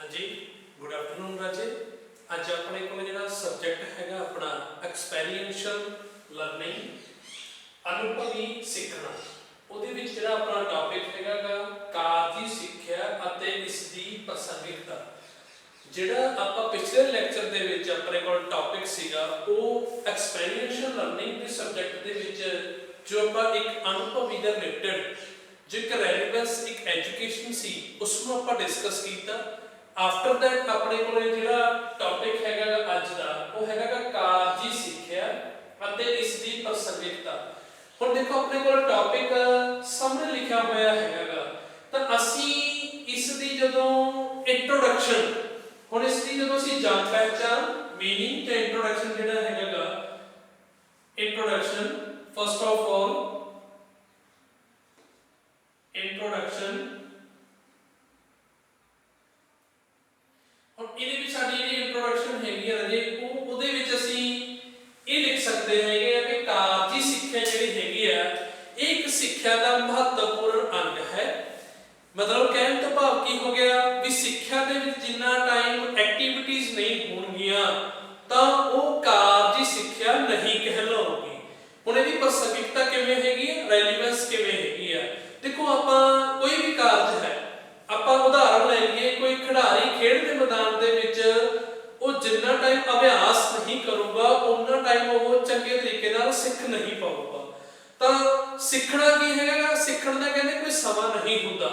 हाँ जी, good afternoon राजे। अज अपने को जो सबजैक्ट है अपना एक्सपैरीएंशियल लर्निंग अनुभवी सीखना जो अपना टॉपिक है कारजी सिक्ख्या और इसकी प्रासंगिकता। जिहड़ा आपां पिछले लैक्चर दे विच अपने को टॉपिक सीगा वो एक्सपैरीएंशियल लर्निंग के सबजैक्ट दे विच जो आपां एक अनुभवी दे रिलेटेड जो एक रेलेवेंस एक एजुकेशन सी उसनूं आपां डिस्कस कीता। आफ्टर दैट अपने को जो टॉपिक है अज का वो है कारजी सिक्ख्या और इसकी प्रासंगिकता। हुण देखो अपने को टॉपिक सामने लिखा होया है तो असी इसकी जदों इंट्रोडक्शन हुण इसकी जदों असीं जान पहचान मीनिंग ते इंट्रोडक्शन जिहड़ा है introduction first of all introduction और इहदे विच साडी जिहड़ी इंट्रोडक्शन हैगी है राजे ਉਹਦੇ ਵਿੱਚ ਅਸੀਂ ਇਹ ਲਿਖ ਸਕਦੇ ਹੈਗੇ ਕਿ ਕਾਰਜੀ ਸਿੱਖਿਆ ਜਿਹੜੀ ਹੈਗੀ ਆ ਇਹ ਇੱਕ ਸਿੱਖਿਆ ਦਾ ਮਹੱਤਵਪੂਰਨ ਅੰਗ ਹੈ। मतलब कहने तो भाव की हो गया भी सिक्ख्या दे विच जिन्ना टाइम एक्टिविटीज नहीं होणगियां तां ਉਹ ਕਾਰਜੀ ਸਿੱਖਿਆ नहीं कहलाउगी। ਹੁਣ ਇਹਦੀ प्रासंगिकता किवें हैगी है रेलेवेंस किवें हैगी आ देखो आपां कोई भी कारज है ਆਪਾਂ ਉਦਾਹਰਨ ਲੈ ਲਈਏ कोई खिडारी खेड ਦੇ मैदान ਦੇ ਵਿੱਚ ਉਹ ਜਿੰਨਾ ਟਾਈਮ ਅਭਿਆਸ नहीं ਕਰੂਗਾ ਉਨਾ ਟਾਈਮ ਉਹ ਚੰਗੇ ਤਰੀਕੇ ਨਾਲ ਸਿੱਖ नहीं ਪਾਊਗਾ। ਤਾਂ ਸਿੱਖਣਾ ਕੀ ਹੈਗਾ ਸਿੱਖਣ ਦਾ ਕਹਿੰਦੇ ਕੋਈ ਸਮਾਂ ਨਹੀਂ ਹੁੰਦਾ।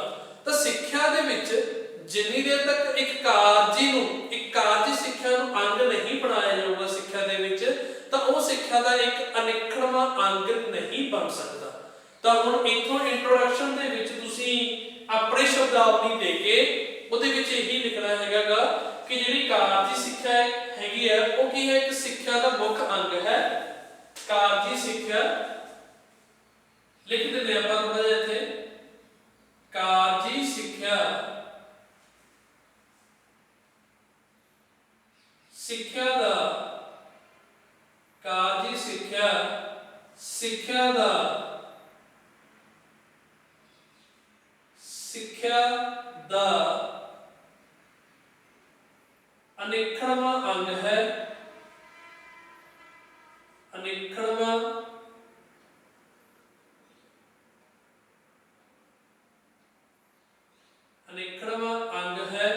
ਤਾਂ ਸਿੱਖਿਆ ਦੇ ਵਿੱਚ ਜਿੰਨੀ ਦੇਰ ਤੱਕ ਇੱਕ ਕਾਰਜੀ ਨੂੰ ਇੱਕ ਕਾਰਜੀ ਸਿੱਖਿਆ ਨੂੰ ਅੰਗ ਨਹੀਂ ਬਣਾਇਆ ਜਾਊਗਾ ਸਿੱਖਿਆ ਦੇ ਵਿੱਚ ਤਾਂ ਉਹ ਸਿੱਖਿਆ ਦਾ ਇੱਕ ਅਨਿੱਖੜਵਾਂ ਅੰਗ ਨਹੀਂ ਬਣ ਸਕਦਾ। ਤਾਂ ਹੁਣ ਇਥੋਂ ਇੰਟਰੋਡਕਸ਼ਨ ਦੇ ਵਿੱਚ ਤੁਸੀਂ ਆਪਣੇ ਸ਼ਬਦਾਵਲੀ ਦੇ ਕੇ ਉਹਦੇ ਵਿੱਚ ਇਹੀ ਲਿਖਣਾ ਹੈਗਾ ਕਿ ਜਿਹੜੀ ਕਾਰਜੀ ਸਿੱਖਿਆ ਹੈਗੀ ਹੈ ਉਹ ਕੀ ਹੈ ਇੱਕ ਸਿੱਖਿਆ ਦਾ ਮੁੱਖ ਅੰਗ ਹੈ। ਕਾਰਜੀ ਸਿੱਖਿਆ लिख देते हैं अपन थोड़ा इत्थे कारजी सिक्ख्या सिक्ख्या दा कारजी सिक्ख्या सिक्ख्या दा सिक्ख्या दा अनिखड़वां अंग है। अनिखड़वां अनिखड़वां अंग है।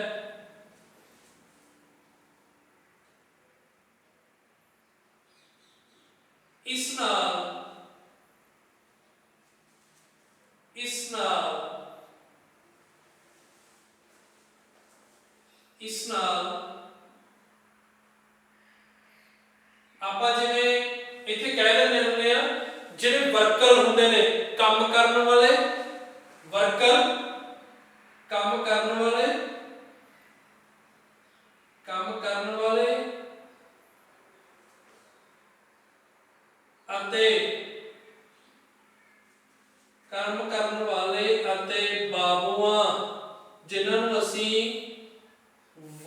इस नाल ਆਪਾਂ ਜਿਵੇਂ ਇੱਥੇ ਕਹਿ ਲੈਂਦੇ ਹੁੰਦੇ ਆ ਜਿਹੜੇ ਵਰਕਰ ਹੁੰਦੇ ਨੇ ਕੰਮ ਕਰਨ ਵਾਲੇ ਵਰਕਰ काम करने वाले अते कर्म करने वाले अते बाबुआ जिन्हां नूं असीं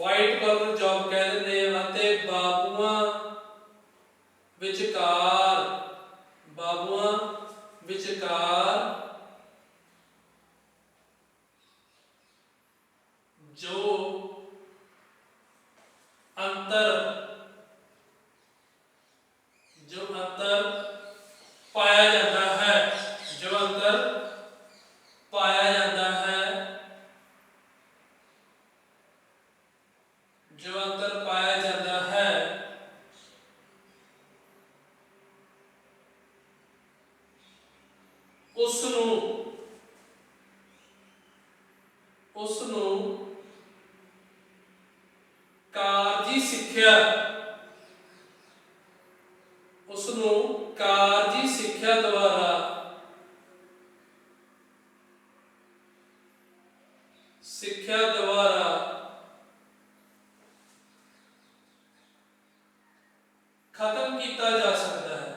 वाइट कॉलर जॉब कह दिंदे हां अते बाबुआ विचकार जो अंतर पाया जाता है जो अंतर पाया जाता है जो अंतर पाया जाता है उसनूं कारजी सिक्ख्या उसनूं कारजी सिक्ख्या द्वारा खत्म किया जा सकता है।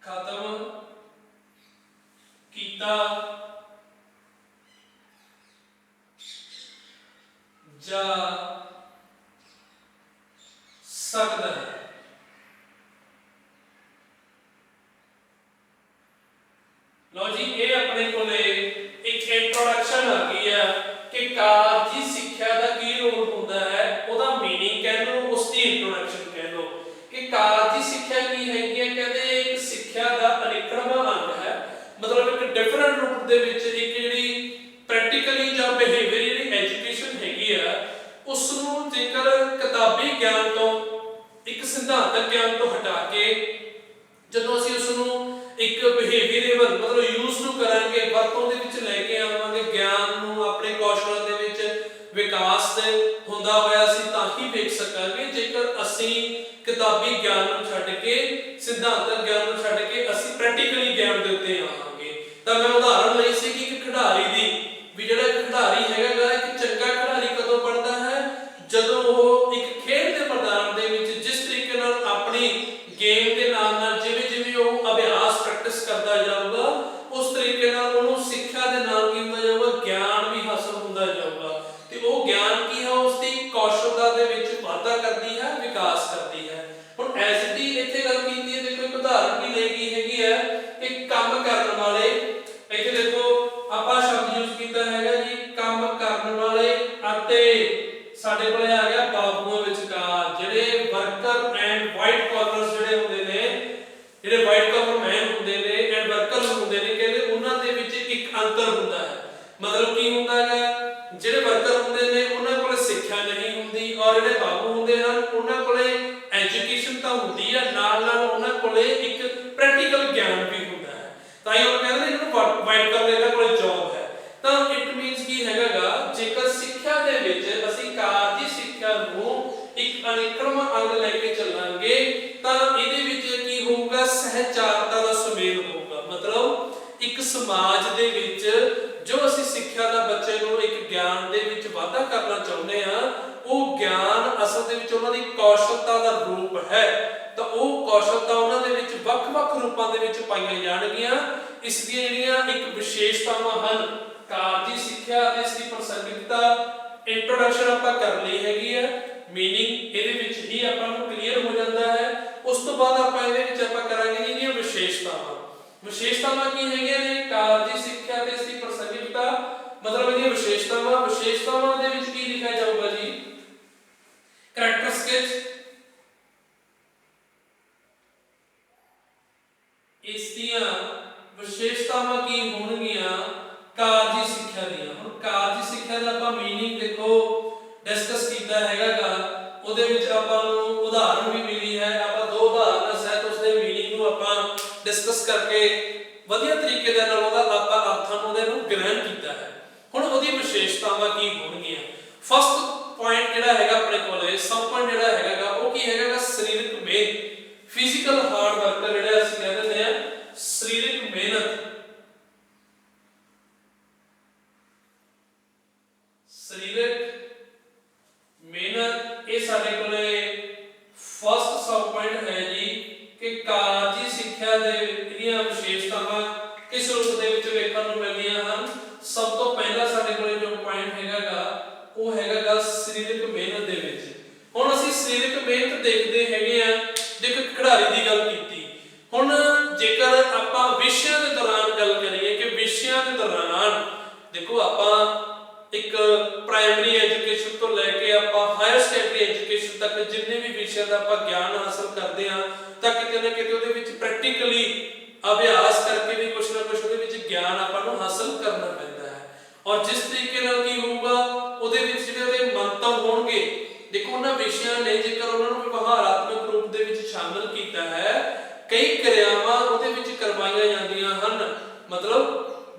खत्म किया जा सकता है। ਕਾਰਜੀ ਸਿੱਖਿਆ ਦਾ ਕੀ ਰੋਲ ਹੁੰਦਾ ਹੈ, ਉਹਦਾ ਮੀਨਿੰਗ ਕਹਿ ਲਓ, ਉਸਦੀ ਇੰਟਰੋਡਕਸ਼ਨ ਕਹਿ ਲਓ ਕਿ ਕਾਰਜੀ ਸਿੱਖਿਆ ਕੀ ਹੈਗੀ ਹੈ। ਕਹਿੰਦੇ ਇੱਕ ਸਿੱਖਿਆ ਦਾ ਅਨਿੱਖੜਵਾਂ ਅੰਗ ਹੈ, ਮਤਲਬ ਇੱਕ ਡਿਫਰੈਂਟ ਰੂਪ ਦੇ ਵਿੱਚ ਇੱਕ ਜਿਹੜੀ ਪ੍ਰੈਕਟੀਕਲੀ ਜਾਂ ਬਿਹੇਵੀਅਰ ਜਿਹੜੀ ਐਜੂਕੇਸ਼ਨ ਹੈਗੀ ਆ, ਉਸ ਨੂੰ ਜੇਕਰ ਕਿਤਾਬੀ ਗਿਆਨ ਤੋਂ ਇੱਕ ਸਿਧਾਂਤਕ ਗਿਆਨ ਤੋਂ ਹਟਾ ਕੇ ਜਦੋਂ ਅਸੀਂ ਉਸ ਨੂੰ ਇੱਕ ਬਿਹੇਵੀਅਰਲ ਮਤਲਬ ਯੂਜ਼ ਨੂੰ ਕਰਾਂਗੇ, ਵਰਤੋਂ ਦੇ ਵਿੱਚ ਲੈ ਕੇ ਆਵਾਂਗੇ, ਗਿਆਨ ਨੂੰ ਆਪਣੇ ਕੌਸ਼ਲਾਂ ਦੇ ਵਿੱਚ ਵਿਕਾਸ ਦੇ ਹੁੰਦਾ ਹੋਇਆ ਅਸੀਂ ਤਾਂ ਹੀ ਵੇਖ ਸਕਾਂਗੇ ਜੇਕਰ ਅਸੀਂ ਕਿਤਾਬੀ ਗਿਆਨ ਨੂੰ ਛੱਡ ਕੇ ਸਿਧਾਂਤਕ ਗਿਆਨ ਨੂੰ ਛੱਡ ਕੇ ਅਸੀਂ ਪ੍ਰੈਕਟੀਕਲੀ ਗਿਆਨ ਦੇ ਉੱਤੇ ਆਵਾਂਗੇ। ਤਾਂ ਮੈਂ ਉਦਾਹਰਨ ਲਈ ਸੀ ਕਿ ਇੱਕ ਖਿਡਾਰੀ ਦੀ ਵੀ ਜਿਹੜਾ ਖਿਡਾਰੀ ਹੈਗਾ ਇੱਕ ਚੰਗਾ ਖਿਡਾਰੀ ਕਦੋਂ ਬਣਦਾ ਹੈ, ਜਦੋਂ ਉਹ ਇੱਕ ਖੇਡ ਦੇ ਮੈਦਾਨ ਦੇ ਵਿੱਚ ਜਿਸ ਤਰੀਕੇ ਨਾਲ ਆਪਣੀ ਗੇਮ ਦੇ ਨਾਲ ਜਿਵੇਂ ਜਿਵੇਂ ਉਹ ਅਭਿਆਸ ਪ੍ਰੈਕਟਿਸ ਕਰਦਾ ਜਾਊਗਾ, ਉਸ ਤਰੀਕੇ ਨਾਲ ਉਹਨੂੰ ਸਿੱਖਿਆ ਦੇ ਨਾਲ ਕੀ ਹੁੰਦਾ ਜਾਊਗਾ, ਗਿਆਨ ਵੀ ਹਾਸਲ ਹੁੰਦਾ ਜਾਊਗਾ ਤੇ ਉਹ ਗਿਆਨ ਕੀ ਹੈ, ਉਸ ਦੀ ਕੌਸ਼ਲਤਾ ਦੇ ਵਿੱਚ ਵਾਧਾ ਕਰਦੀ ਹੈ, ਵਿਕਾਸ ਕਰਦੀ ਹੈ। ਹੁਣ ਐਜ਼ ਇਟ ਇਜ਼ ਇੱਥੇ ਗੱਲ ਕੀਤੀ ਹੈ, ਦੇਖੋ ਇੱਕ ਉਦਾਹਰਨ ਵੀ ਲਈ ਗਈ ਹੈਗੀ ਹੈ ਕਿ ਕੰਮ ਕਰਨ ਵਾਲੇ, ਇੱਥੇ ਦੇਖੋ ਆਪਾਂ ਸ਼ਬਦ ਯੂਜ਼ ਕੀਤਾ ਹੈਗਾ ਜੀ ਕੰਮ ਕਰਨ ਵਾਲੇ ਅਤੇ ਸਾਡੇ ਕੋਲੇ ਆ ਗਿਆ ਬਾਬੂਆਂ ਵਿਚਕਾਰ, ਜਿਹੜੇ ਵਰਕਰ ਐਂਡ ਵਾਈਟ ਕਾਲਰਸ ਜਿਹੜੇ ਹੁੰਦੇ ਨੇ, ਜਿਹੜੇ ਵਾਈਟ ਕਾਲਰ ਮੈਨ ਹੁੰਦੇ ਨੇ ਐਂਡ ਵਰਕਰਸ ਹੁੰਦੇ ਨੇ, ਕਹਿੰਦੇ ਉਹਨਾਂ ਦੇ ਵਿੱਚ ਇੱਕ ਅੰਤਰ ਹੁੰਦਾ ਹੈ। ਮਤਲਬ ਕੀ ਹੁੰਦਾ ਹੈ, ਜਿਹੜੇ ਵਰਕਰ ਹੁੰਦੇ ਨੇ ਉਹਨਾਂ ਕੋਲ ਸਿੱਖਿਆ ਨਹੀਂ ਹੁੰਦੀ ਔਰ ਜਿਹੜੇ ਬਾਬੂ ਹੁੰਦੇ ਹਨ ਉਹਨਾਂ ਕੋਲੇ ਐਜੂਕੇਸ਼ਨ ਤਾਂ ਹੁੰਦੀ ਹੈ, ਨਾਲ ਨਾਲ ਉਹਨਾਂ ਕੋਲੇ ਇੱਕ ਪ੍ਰੈਕਟੀਕਲ ਗਿਆਨ ਵੀ ਹੁੰਦਾ ਹੈ। ਤਾਂ ਇਹ ਉਹ ਕਹਿੰਦੇ ਨੇ ਇਹਨੂੰ ਵਾਈਟ ਕਾਲਰ ਇਹਨਾਂ ਕੋਲੇ ਜੌਬ ਹੈ। ਤਾਂ ਇਟ ਮੀਨਸ ਕੀ ਹੈਗਾਗਾ, ਜੇਕਰ ਸਿੱਖਿਆ ਦੇ ਵਿੱਚ ਅਸੀਂ ਕਾਰਜੀ ਸਿੱਖਿਆ ਨੂੰ ਇੱਕ ਅਨਿੱਖੜਵਾਂ ਅੰਗ ਲੈ ਕੇ ਚੱਲਾਂਗੇ ਤਾਂ ਇਹਦੇ ਵਿੱਚ ਕੀ ਹੋਊਗਾ, ਸਹਿਚਾਰਤਾ ਦਾ ਸੁਮੇਲ ਹੋਊਗਾ। ਮਤਲਬ ਇੱਕ ਸਮਾਜ ਦੇ ਵਿੱਚ ਜੋ ਅਸੀਂ ਸਿੱਖਿਆ ਦਾ ਬੱਚੇ ਨੂੰ ਇੱਕ ਗਿਆਨ ਦੇ ਵਿੱਚ ਵਾਧਾ ਕਰਨਾ ਚਾਹੁੰਦੇ ਹਾਂ, ਉਹ ਗਿਆਨ ਅਸਲ ਦੇ ਵਿੱਚ ਉਹਨਾਂ ਦੀ ਕੌਸ਼ਲਤਾ ਦਾ ਰੂਪ ਹੈ, ਤਾਂ ਉਹ ਕੌਸ਼ਲਤਾ ਉਹਨਾਂ ਦੇ ਵਿੱਚ ਵੱਖ-ਵੱਖ ਰੂਪਾਂ ਦੇ ਵਿੱਚ ਪਾਈਆਂ ਜਾਣਗੀਆਂ। ਇਸ ਦੀਆਂ ਜਿਹੜੀਆਂ ਇੱਕ ਵਿਸ਼ੇਸ਼ਤਾਵਾਂ ਹਨ ਕਾਰਜੀ ਸਿੱਖਿਆ ਅਤੇ ਇਸ ਦੀ ਪ੍ਰਸੰਗਿਕਤਾ, ਇੰਟਰੋਡਕਸ਼ਨ ਆਪਾਂ ਕਰ ਲਈ ਹੈਗੀ ਹੈ, ਮੀਨਿੰਗ ਇਹਦੇ ਵਿੱਚ ਹੀ ਆਪਾਂ ਨੂੰ ਕਲੀਅਰ ਹੋ ਜਾਂਦਾ ਹੈ। ਉਸ ਤੋਂ ਬਾਅਦ ਆਪਾਂ ਇਹਦੇ ਵਿੱਚ ਆਪਾਂ ਕਰਾਂਗੇ ਇਹਦੀਆਂ ਵਿਸ਼ੇਸ਼ਤਾਵਾਂ। ਵਿਸ਼ੇਸ਼ਤਾਵਾਂ ਕੀ ਹੈਗੀਆਂ ਨੇ, ਕਾਰਜੀ ਸਿੱਖਿਆ ਤੇ ਇਸ ਦੀ ਪ੍ਰਸੰਗਿਕਤਾ, ਮਤਲਬ ਇਹਦੀਆਂ ਵਿਸ਼ੇਸ਼ਤਾਵਾਂ ਦੇ ਵਿੱਚ ਕੀ ਲਿਖਿਆ ਜਾਊਗਾ ਜੀ, ਕਰੈਕਟਰਿਸਟਿਕਸ, ਇਸ ਦੀਆਂ ਵਿਸ਼ੇਸ਼ਤਾਵਾਂ ਕੀ ਹੋਣਗੀਆਂ ਕਾਰਜੀ ਸਿੱਖਿਆ ਦੀਆਂ। ਹੁਣ ਕਾਰਜੀ ਸਿੱਖਿਆ ਦਾ ਆਪਾਂ ਮੀਨਿੰਗ ਦੇਖੋ ਡਿਸਕਸ ਕੀਤਾ ਹੈਗਾਗਾ, ਉਹਦੇ ਵਿੱਚ ਆਪਾਂ ਨੂੰ ਉਦਾਹਰਨ ਵੀ ਮਿਲੀ ਹੈ, ਆਪਾਂ ਦੋ ਉਦਾਹਰਨਾਂ ਸਹਿਤ ਉਸਦੇ ਮੀਨਿੰਗ ਨੂੰ ਆਪਾਂ ਡਿਸਕਸ ਕਰਕੇ ਵਧੀਆ ਤਰੀਕੇ ਦੇ ਨਾਲ ਉਹਦਾ ਆਪਾਂ ਅਰਥਾਂ ਨੂੰ ਉਹਦੇ ਨੂੰ ਗ੍ਰਹਿਣ ਕੀਤਾ ਹੈ। ਹੁਣ ਉਹਦੀ ਵਿਸ਼ੇਸ਼ਤਾਵਾਂ ਕੀ ਹੋਣਗੀਆਂ। ਫਸਟ ਪੁਆਇੰਟ ਜਿਹੜਾ ਹੈਗਾ ਆਪਣੇ ਕੋਲੇ, ਸਬ ਪੁਆਇੰਟ ਜਿਹੜਾ ਹੈਗਾਗਾ ਉਹ ਕੀ ਹੈਗਾਗਾ, ਸਰੀਰਕ ਮਿਹਨਤ, ਫਿਜ਼ੀਕਲ ਹਾਰਡ ਵਰਕ ਜਿਹੜਾ ਅਸੀਂ ਕਹਿ ਦਿੰਦੇ ਆ ਸਰੀਰਕ ਮਿਹਨਤ। ਸਰੀਰਕ ਮਿਹਨਤ ਇਹ ਸਾਡੇ ਕੋਲੇ ਫਸਟ ਸਬ ਪੁਆਇੰਟ ਹੈ ਜੀ ਕਿ ਕਾਰਜੀ ਸਿੱਖਿਆ ਦੇ ਜਿਹੜੀਆਂ ਵਿਸ਼ੇਸ਼ਤਾਵਾਂ ਕਿਸ ਰੂਪ ਦੇ ਵਿੱਚ ਵੇਖਣ ਨੂੰ ਮਿਲਦੀਆਂ ਹਨ। ਸਭ ਤੋਂ ਪਹਿਲਾ ਸਾਡੇ ਕੋਲੇ ਜੋ ਪੁਆਇੰਟ ਹੈਗਾਗਾ ਉਹ ਹੈਗਾਗਾ ਸਰੀਰਕ ਮਿਹਨਤ ਦੇ ਵਿੱਚ। ਹੁਣ ਅਸੀਂ ਸਰੀਰਕ ਮਿਹਨਤ ਦੇਖਦੇ ਹੈਗੇ ਆ, ਦੇਖੋ ਖਿਡਾਰੀ ਦੀ ਗੱਲ ਕੀਤੀ। ਹੁਣ ਜੇਕਰ ਆਪਾਂ ਵਿਸ਼ਿਆਂ ਦੇ ਦੌਰਾਨ ਗੱਲ ਕਰੀਏ ਕਿ ਵਿਸ਼ਿਆਂ ਦੇ ਦੌਰਾਨ ਦੇਖੋ ਆਪਾਂ ਇੱਕ ਪ੍ਰਾਇਮਰੀ ਐਜੂਕੇਸ਼ਨ ਤੋਂ ਲੈ ਕੇ ਆਪਾਂ ਹਾਇਰ ਸੈਕੰਡਰੀ ਐਜੂਕੇਸ਼ਨ ਤੱਕ ਜਿੰਨੇ ਵੀ ਵਿਸ਼ਿਆਂ ਦਾ ਆਪਾਂ ਗਿਆਨ ਹਾਸਲ ਕਰਦੇ ਹਾਂ ਤਾਂ ਕਿਤੇ ਨਾ ਕਿਤੇ ਉਹਦੇ ਵਿੱਚ ਪ੍ਰੈਕਟੀਕਲੀ ਅਭਿਆਸ ਕਰਕੇ ਵੀ ਕੁਛ ਨਾ ਕੁਛ ਉਹਦੇ ਵਿੱਚ ਗਿਆਨ ਆਪਾਂ ਨੂੰ ਹਾਸਲ ਕਰਨਾ ਪੈਂਦਾ ਹੈ। ਔਰ ਜਿਸ ਤਰੀਕੇ ਨਾਲ ਕੀ ਹੋਊਗਾ ਉਹਦੇ ਵਿੱਚ ਜਿਹੜੇ ਉਹਦੇ ਮੰਤਵ ਹੋਣਗੇ, ਦੇਖੋ ਉਹਨਾਂ ਵਿਸ਼ਿਆਂ ਨੇ ਜੇਕਰ ਉਹਨਾਂ ਨੂੰ ਵਿਵਹਾਰਾਤਮਕ ਰੂਪ ਦੇ ਵਿੱਚ ਸ਼ਾਮਿਲ ਕੀਤਾ ਹੈ, ਕਈ ਕਿਰਿਆਵਾਂ ਉਹਦੇ ਵਿੱਚ ਕਰਵਾਈਆਂ ਜਾਂਦੀਆਂ ਹਨ। ਮਤਲਬ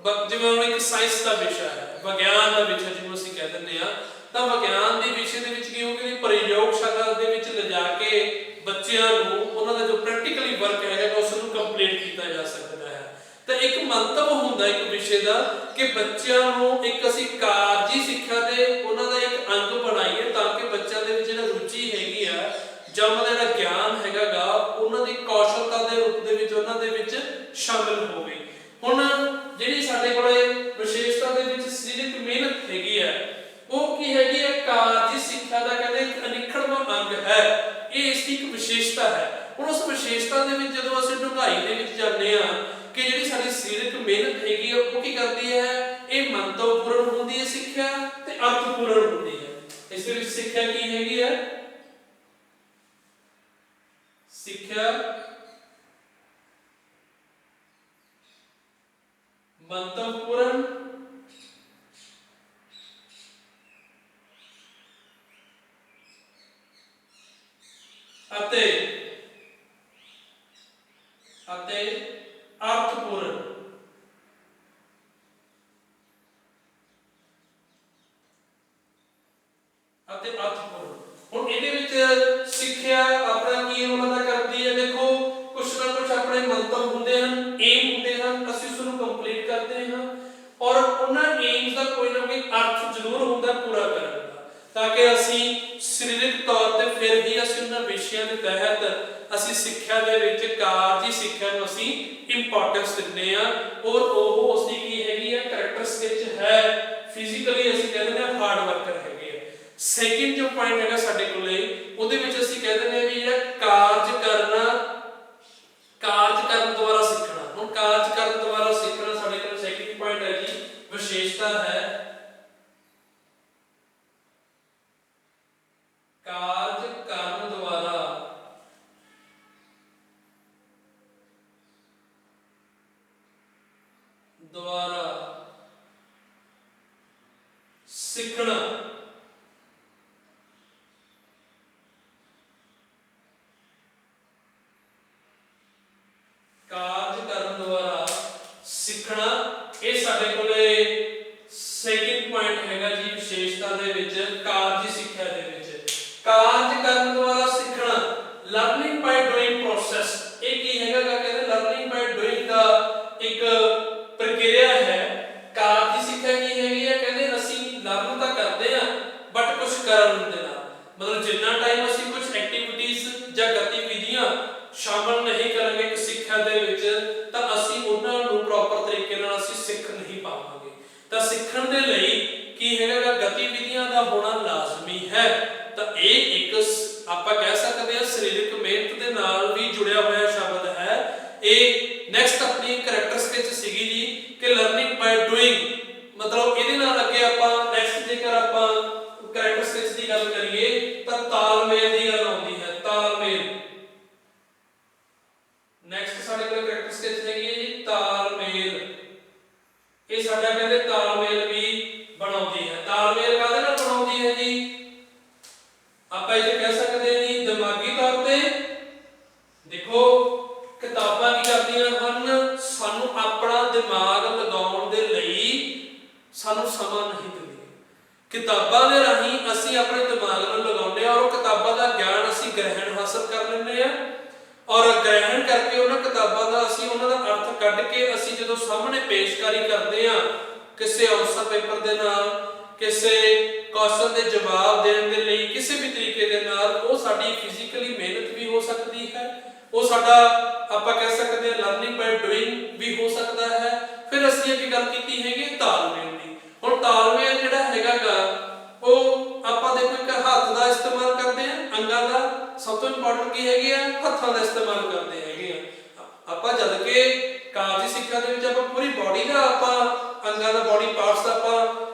ਜਿਵੇਂ ਹੁਣ ਇੱਕ ਸਾਇੰਸ ਦਾ ਵਿਸ਼ਾ ਹੈ, ਵਿਗਿਆਨ ਦਾ ਵਿਸ਼ਾ ਜਿਹਨੂੰ ਅਸੀਂ ਕਹਿ ਦਿੰਦੇ ਆ, ਤਾਂ ਵਿਗਿਆਨ ਦੇ ਵਿਸ਼ੇ ਦੇ ਵਿੱਚ ਕੀ ਹੋਊਗਾ, ਪ੍ਰਯੋਗਸ਼ਾਲਾ ਦੇ ਵਿੱਚ ਲਿਜਾ ਕੇ ਬੱਚਿਆਂ ਨੂੰ ਉਹਨਾਂ ਦਾ ਜੋ ਪ੍ਰੈਕਟੀਕਲੀ ਵਰਕ ਹੈਗਾ ਉਸ ਨੂੰ ਕੰਪਲੀਟ ਕੀਤਾ ਜਾ ਸਕਦਾ ਹੈ। ਤਾਂ ਇੱਕ ਮੰਤਵ ਹੁੰਦਾ ਇੱਕ ਵਿਸ਼ੇ ਦਾ ਕਿ ਬੱਚਿਆਂ ਨੂੰ ਇੱਕ ਅਸੀਂ ਕਾਰਜੀ ਸਿੱਖਿਆ ਦੇ ਉਹਨਾਂ ਦਾ ਇੱਕ ਅੰਗ ਬਣਾਈਏ ਤਾਂ ਕਿ ਬੱਚਿਆਂ ਦੇ ਵਿੱਚ ਜਿਹੜਾ ਰੁਚੀ ਹੈਗੀ ਆ ਜਾਂ ਉਹਨਾਂ ਦਾ ਜਿਹੜਾ ਗਿਆਨ ਹੈਗਾਗਾ ਉਹਨਾਂ ਦੀ ਕੌਸ਼ਲਤਾ ਦੇ ਰੂਪ ਦੇ ਵਿੱਚ ਉਹਨਾਂ ਦੇ ਵਿੱਚ ਸ਼ਾਮਿਲ ਹੋਵੇ। ਹੁਣ ਜਿਹੜੀ ਸਾਡੇ ਕੋਲੇ ਵਿਸ਼ੇਸ਼ਤਾ ਦੇ ਵਿੱਚ ਸਰੀਰਕ ਮਿਹਨਤ ਹੈਗੀ ਹੈ ਉਹ ਕੀ ਹੈਗੀ ਹੈ, ਕਾਰਜੀ ਸਿੱਖਿਆ ਦਾ ਕਹਿੰਦੇ ਇੱਕ ਅਨਿੱਖੜਵਾਂ ਅੰਗ ਹੈ, ਇਹ ਇਸ ਦੀ ਇੱਕ ਵਿਸ਼ੇਸ਼ਤਾ ਹੈ। ਹੁਣ ਉਸ ਵਿਸ਼ੇਸ਼ਤਾ ਦੇ ਵਿੱਚ ਜਦੋਂ ਅਸੀਂ ਡੂੰਘਾਈ ਦੇ ਵਿੱਚ ਜਾਂਦੇ ਹਾਂ ਕਿ ਜਿਹੜੀ ਸਾਡੀ ਸਰੀਰਕ ਮਿਹਨਤ ਹੈਗੀ ਆ ਉਹ ਕੀ ਕਰਦੀ ਹੈ, ਇਹ ਮੰਤਵਪੂਰਨ ਹੁੰਦੀ ਹੈ ਸਿੱਖਿਆ ਤੇ ਅਰਥਪੂਰਨ ਹੁੰਦੀ ਹੈ। ਇਸ ਦੇ ਵਿੱਚ ਸਿੱਖਿਆ ਕੀ ਹੈਗੀ ਹੈ? ਸਿੱਖਿਆ ਮਹੱਤਵਪੂਰਨ ਅਤੇ ਅਰਥਪੂਰਨ। ਹੁਣ ਇਹਦੇ ਵਿੱਚ ਸਿੱਖਿਆ ਆਪਣਾ ਕੀ ਰੋਲ ਅਦਾ ਕਰਦੀ ਹੈ? ਦੇਖੋ ਕੁਛ ਨਾ ਕੁਛ ਆਪਣੇ ਮੰਤਵ ਹੁੰਦੇ ਹਨ, ਏਮ ਹੁੰਦੇ ਹਨ, ਅਸੀਂ ਉਸ ਨੂੰ ਕੰਪਲੀਟ ਕਰਦੇ ਹਾਂ ਔਰ ਉਹਨਾਂ ਏਮਸ ਦਾ ਕੋਈ ਨਾ ਕੋਈ ਅਰਥ ਜ਼ਰੂਰ ਹੁੰਦਾ ਪੂਰਾ ਕਰਨ ਦਾ, ਤਾਂ ਕਿ ਅਸੀਂ ਸਰੀਰਕ ਤੌਰ ਤੇ ਫਿਰ ਹੀ ਅਸੀਂ ਉਹਨਾਂ ਵਿਸ਼ਿਆਂ ਦੇ ਤਹਿਤ ਅਸੀਂ ਸਿੱਖਿਆ ਦੇ ਵਿੱਚ ਕਾਰਜੀ ਸਿੱਖਿਆ ਨੂੰ ਅਸੀਂ ਇੰਪੋਰਟੈਂਸ ਦਿੰਦੇ ਆ ਔਰ ਉਹ ਉਸਦੀ ਕੀ ਹੈਗੀ ਹੈ? ਕਰੈਕਟਰਿਸਟਿਕ ਹੈ, ਫਿਜ਼ੀਕਲੀ ਅਸੀਂ ਕਹਿੰਦੇ ਹਾਂ ਹਾਰਡ ਵਰਕਰ ਹੈਗੇ ਆ। ਸੈਕਿੰਡ ਜੋ ਪੁਆਇੰਟ ਹੈਗਾ ਸਾਡੇ ਕੋਲੇ, ਉਹਦੇ ਵਿੱਚ ਅਸੀਂ ਕਹਿ ਦਿੰਦੇ ਆ ਵੀ ਜਿਹੜਾ ਕਾਰਜ ਕਰਨ ਦੁਆਰਾ ਸਿੱਖਣਾ। ਹੁਣ ਕਾਰਜ ਕਰਨ ਦੁਆਰਾ ਸਿੱਖਣਾ ਸਾਡੇ ਕੋਲ ਸੈਕਿੰਡ ਪੁਆਇੰਟ ਹੈ ਜੀ, ਵਿਸ਼ੇਸ਼ਤਾ ਹੈ ਕਾਰਜ ਕਰਨ ਦੁਆਰਾ ਸਿੱਖਣਾ। ਕਾਰਜ ਕਰਨ ਦੁਆਰਾ ਸਿੱਖਣਾ, ਇਹ ਸਾਡੇ ਕੋਲੇ ਸੈਕਿੰਡ ਪੁਆਇੰਟ ਹੈਗਾ ਜੀ ਵਿਸ਼ੇਸ਼ਤਾ ਦੇ ਵਿੱਚ, ਕਾਰਜੀ ਸਿੱਖਿਆ ਦੇ ਵਿੱਚ। ਕਾਰਜ ਕਰਨ ਦੁਆਰਾ ਸਿੱਖਣਾ, ਲਰਨਿੰਗ ਬਾਈ ਡੂਇੰਗ ਪ੍ਰੋਸੈਸ। ਇਹ ਕੀ ਹੈਗਾ? ਕਹਿੰਦੇ ਲਰਨਿੰਗ ਬਾਈ ਡੂਇੰਗ ਦਾ ਇੱਕ ਪ੍ਰਕਿਰਿਆ ਹੈ। ਕਾਰਜੀ ਸਿੱਖਿਆ ਕੀ ਹੈਗੀ ਹੈ? ਕਹਿੰਦੇ ਅਸੀਂ ਲਰਨ ਤਾਂ ਕਰਦੇ ਆ ਬਟ ਕੁਝ ਕਰਨ ਦੇ ਨਾਲ, ਮਤਲਬ ਜਿੰਨਾ ਟਾਈਮ ਅਸੀਂ ਕੁਝ ਐਕਟੀਵਿਟੀਜ਼ ਜਾਂ ਗਤੀਵਿਧੀਆਂ ਸ਼ਾਮਲ ਨਹੀਂ ਕਰਾਂਗੇ ਇੱਕ ਸਿੱਖਿਆ ਦੇ ਵਿੱਚ ਤਾਂ ਅਸੀਂ ਉਹਨਾਂ ਨੂੰ ਪ੍ਰੋਪਰ ਤਰੀਕੇ ਨਾਲ ਅਸੀਂ ਸਿੱਖ ਨਹੀਂ ਪਾਵਾਂਗੇ। ਤਾਂ ਸਿੱਖਣ ਦੇ ਲਈ ਕੀ ਹੈਗਾ? ਗਤੀਵਿਧੀਆਂ ਦਾ ਹੋਣਾ ਲਾਜ਼ਮੀ ਹੈ। ਤਾਂ ਇਹ ਇੱਕ ਆਪਾਂ ਕਹਿ ਸਕਦੇ ਹਾਂ ਸਰੀਰਕ ਮਿਹਨਤ ਦੇ ਨਾਲ ਵੀ ਜੁੜਿਆ ਹੋਇਆ ਸ਼ਬਦ ਹੈ। ਇਹ ਨੈਕਸਟ ਆਪਣੀ ਕਰੈਕਟਰਿਸਟਿਕ ਸੀਗੀ ਜੀ ਕਿ ਲਰਨਿੰਗ ਬਾਈ ਡੂਇੰਗ, ਮਤਲਬ ਇਹਦੇ ਨਾਲ ਅੱਗੇ ਆਪਾਂ ਨੈਕਸਟ ਜੇਕਰ ਆਪਾਂ ਕਰੈਕਟਰਿਸਟਿਕਸ ਦੀ ਗੱਲ ਕਰੀਏ ਤਾਂ ਤਾਲਮੇਲ ਦੀ ਗੱਲ ਆਉਂਦੀ ਹੈ। ਤਾਲਮੇਲ ਨੈਕਸਟ ਸਾਡੇ ਕੋਲ ਕਰੈਕਟਰਿਸਟਿਕਸ ਹੈਗੀ ਹੈ ਜੀ ਤਾਲਮੇਲ। ਇਹ ਸਾਡਾ ਕਹਿੰਦੇ ਤਾਲਮੇਲ ਵੀ ਬਣਾਉਂਦੀ ਹੈ। ਤਾਲਮੇਲ ਕਾਹਦੇ ਨਾਲ ਬਣਾਉਂਦੀ ਹੈ ਜੀ? ਆਪਾਂ ਇਹ ਕਹਿ ਸਕਦੇ ਹਾਂ ਜੀ ਦਿਮਾਗੀ ਤੌਰ ਤੇ। ਦੇਖੋ ਕਿਤਾਬਾਂ ਕੀ ਕਰਦੀਆਂ ਹਨ? ਸਾਨੂੰ ਆਪਣਾ ਦਿਮਾਗ ਲਗਾਉਣ ਦੇ ਲਈ ਸਾਨੂੰ ਸਮਾਂ ਨਹੀਂ ਦਿੰਦੀਆਂ। ਕਿਤਾਬਾਂ ਦੇ ਰਾਹੀਂ ਅਸੀਂ ਆਪਣੇ ਦਿਮਾਗ ਨੂੰ ਲਗਾਉਂਦੇ ਹਾਂ ਔਰ ਕਿਤਾਬਾਂ ਦਾ ਗਿਆਨ ਅਸੀਂ ਗ੍ਰਹਿਣ ਹਾਸਲ ਕਰ ਲੈਂਦੇ ਹਾਂ ਔਰ ਗ੍ਰਹਿਣ ਕਰਕੇ ਉਹਨਾਂ ਕਿਤਾਬਾਂ ਦਾ ਅਸੀਂ ਉਹਨਾਂ ਦਾ ਅਰਥ ਕੱਢ ਕੇ ਅਸੀਂ ਜਦੋਂ ਸਾਹਮਣੇ ਪੇਸ਼ਕਾਰੀ ਕਰਦੇ ਹਾਂ ਕਿਸੇ ਆਨਸਰ ਪੇਪਰ ਦੇ ਨਾਲ, ਕਿਸੇ ਕੁਐਸਚਨ ਦੇ ਜਵਾਬ ਦੇਣ ਦੇ ਲਈ ਕਿਸੇ ਵੀ ਤਰੀਕੇ ਦੇ ਨਾਲ, ਉਹ ਸਾਡੀ ਫਿਜ਼ੀਕਲੀ ਮਿਹਨਤ ਵੀ ਹੋ ਸਕਦੀ ਹੈ, ਉਹ ਸਾਡਾ ਆਪਾਂ ਕਹਿ ਸਕਦੇ ਹਾਂ ਲਰਨਿੰਗ ਬਾਈ ਡੂਇੰਗ ਵੀ ਹੋ ਸਕਦਾ ਹੈ। ਫਿਰ ਅਸੀਂ ਅੱਗੇ ਗੱਲ ਕੀਤੀ ਹੈਗੀ ਤਾਲਮੇਲ ਦੀ। ਹੁਣ ਤਾਲਮੇਲ ਜਿਹੜਾ ਹੈਗਾ ਉਹ ਆਪਾਂ ਦੇਖੋ ਇੱਕ ਹੱਥ ਦਾ ਇਸਤੇਮਾਲ ਕਰਦੇ ਹਾਂ, ਅੰਗਾਂ ਦਾ ਸਭ ਤੋਂ ਇੰਪੋਰਟੈਂਟ ਕੀ ਹੈਗੀ ਆ? ਹੱਥਾਂ ਦਾ ਇਸਤੇਮਾਲ ਕਰਦੇ ਹੈਗੇ ਆ ਆਪਾਂ। ਜਦ ਕਿ ਕਾਰਜੀ ਸਿੱਖਿਆ ਦੇ ਵਿੱਚ ਆਪਾਂ ਪੂਰੀ ਬਾਡੀ ਦਾ ਆਪਾਂ ਅੰਗਾਂ ਦਾ ਬਾਡੀ ਪਾਰਟਸ ਦਾ ਆਪਾਂ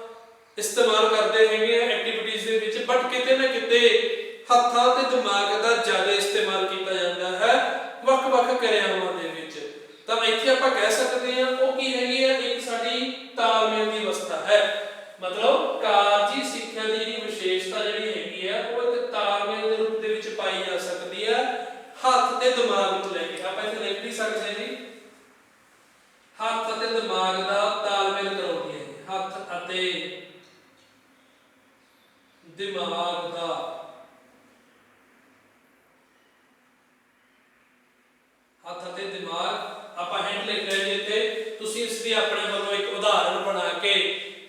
ਇਸਤੇਮਾਲ ਕਰਦੇ ਹੈਗੇ ਆ ਐਕਟੀਵਿਟੀਜ਼ ਦੇ ਵਿੱਚ, ਬਟ ਕਿਤੇ ਨਾ ਕਿਤੇ ਹੱਥਾਂ ਤੇ ਦਿਮਾਗ ਦਾ ਜ਼ਿਆਦਾ ਇਸਤੇਮਾਲ ਕੀਤਾ ਜਾਂਦਾ ਹੈ ਵੱਖ-ਵੱਖ ਕਿਰਿਆਵਾਂ ਦੇ ਵਿੱਚ। ਤਾਂ ਇੱਥੇ ਆਪਾਂ ਕਹਿ ਸਕਦੇ ਹਾਂ ਉਹ ਕੀ ਹੈਗੀ ਹੈ? ਇੱਕ ਸਾਡੀ ਤਾਲਮੇਲ ਦੀ ਅਵਸਥਾ ਹੈ। ਮਤਲਬ ਕਾਰਜੀ ਸਿੱਖਿਆ ਦੀ ਜਿਹੜੀ ਵਿਸ਼ੇਸ਼ਤਾ ਜਿਹੜੀ ਹੈਗੀ ਆ ਉਹ ਇੱਕ ਤਾਲਮੇਲ ਦੇ ਰੂਪ ਦੇ ਵਿੱਚ ਪਾਈ ਜਾ ਸਕਦੀ ਹੈ ਹੱਥ ਤੇ ਦਿਮਾਗ ਨੂੰ ਲੈ ਕੇ। ਆਪਾਂ ਇੱਥੇ ਲਿਖ ਵੀ ਸਕਦੇ ਜੀ ਹੱਥ ਅਤੇ ਦਿਮਾਗ ਦਾ ਤਾਲਮੇਲ ਕਰਾਉਂਦੀ ਹੈ। ਹੱਥ ਅਤੇ ਦਿਮਾਗ ਦਾ ਹੱਥ ਅਤੇ ਦਿਮਾਗ ਆਪਾਂ ਹੈਂਡ ਲਿਖ ਲਿਆ ਜੀ ਇੱਥੇ। ਤੁਸੀਂ ਇਸ ਦੀ ਆਪਣੇ ਵੱਲੋਂ ਇੱਕ ਉਦਾਹਰਣ ਬਣਾ ਕੇ